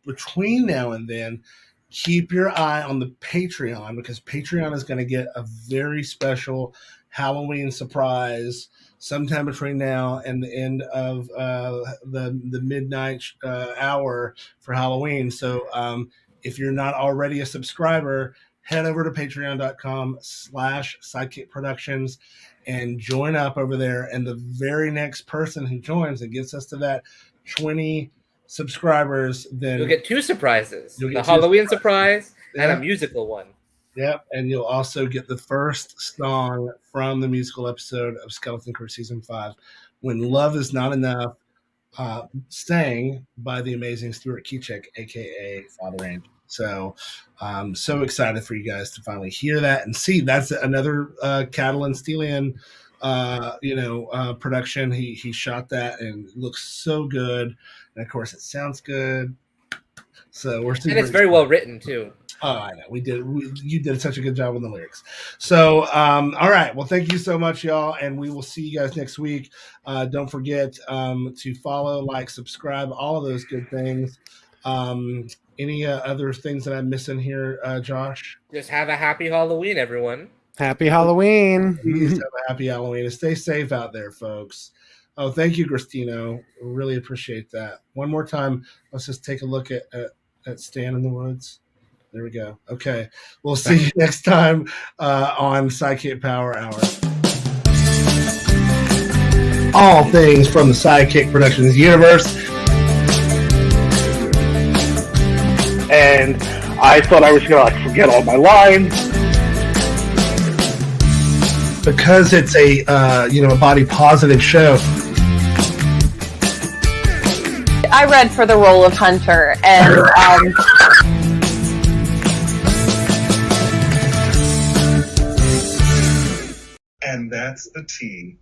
[SPEAKER 1] between now and then, keep your eye on the Patreon, because Patreon is going to get a very special Halloween surprise sometime between now and the end of the midnight hour for Halloween. So if you're not already a subscriber, head over to patreon.com/Sidekick Productions and join up over there. And the very next person who joins and gets us to that 20 subscribers, then
[SPEAKER 2] you'll get 2 surprises. The Halloween surprise and a musical one.
[SPEAKER 1] Yep, and you'll also get the first song from the musical episode of Skeleton Crew Season 5, When Love Is Not Enough, sang by the amazing Stuart Kiczek, a.k.a. Father Angel. So I'm so excited for you guys to finally hear that and see. That's another Catalan Stelian production. He shot that, and it looks so good. And, of course, it sounds good. So we're super
[SPEAKER 2] and it's very well written, too.
[SPEAKER 1] Oh, I know. You did such a good job on the lyrics. So, all right. Well, thank you so much, y'all. And we will see you guys next week. Don't forget to follow, like, subscribe, all of those good things. Any other things that I'm missing here, Josh?
[SPEAKER 2] Just have a happy Halloween, everyone.
[SPEAKER 3] Happy Halloween.
[SPEAKER 1] Please have a happy Halloween. And stay safe out there, folks. Oh, thank you, Christino. Really appreciate that. One more time, let's just take a look at Stan in the Woods. There we go. Okay. We'll see you next time on SideKick Power Hour. All things from the SideKick Productions universe.
[SPEAKER 12] And I thought I was going to forget all my lines.
[SPEAKER 1] Because it's a body positive show.
[SPEAKER 14] I read for the role of Hunter, and
[SPEAKER 15] and that's the tea.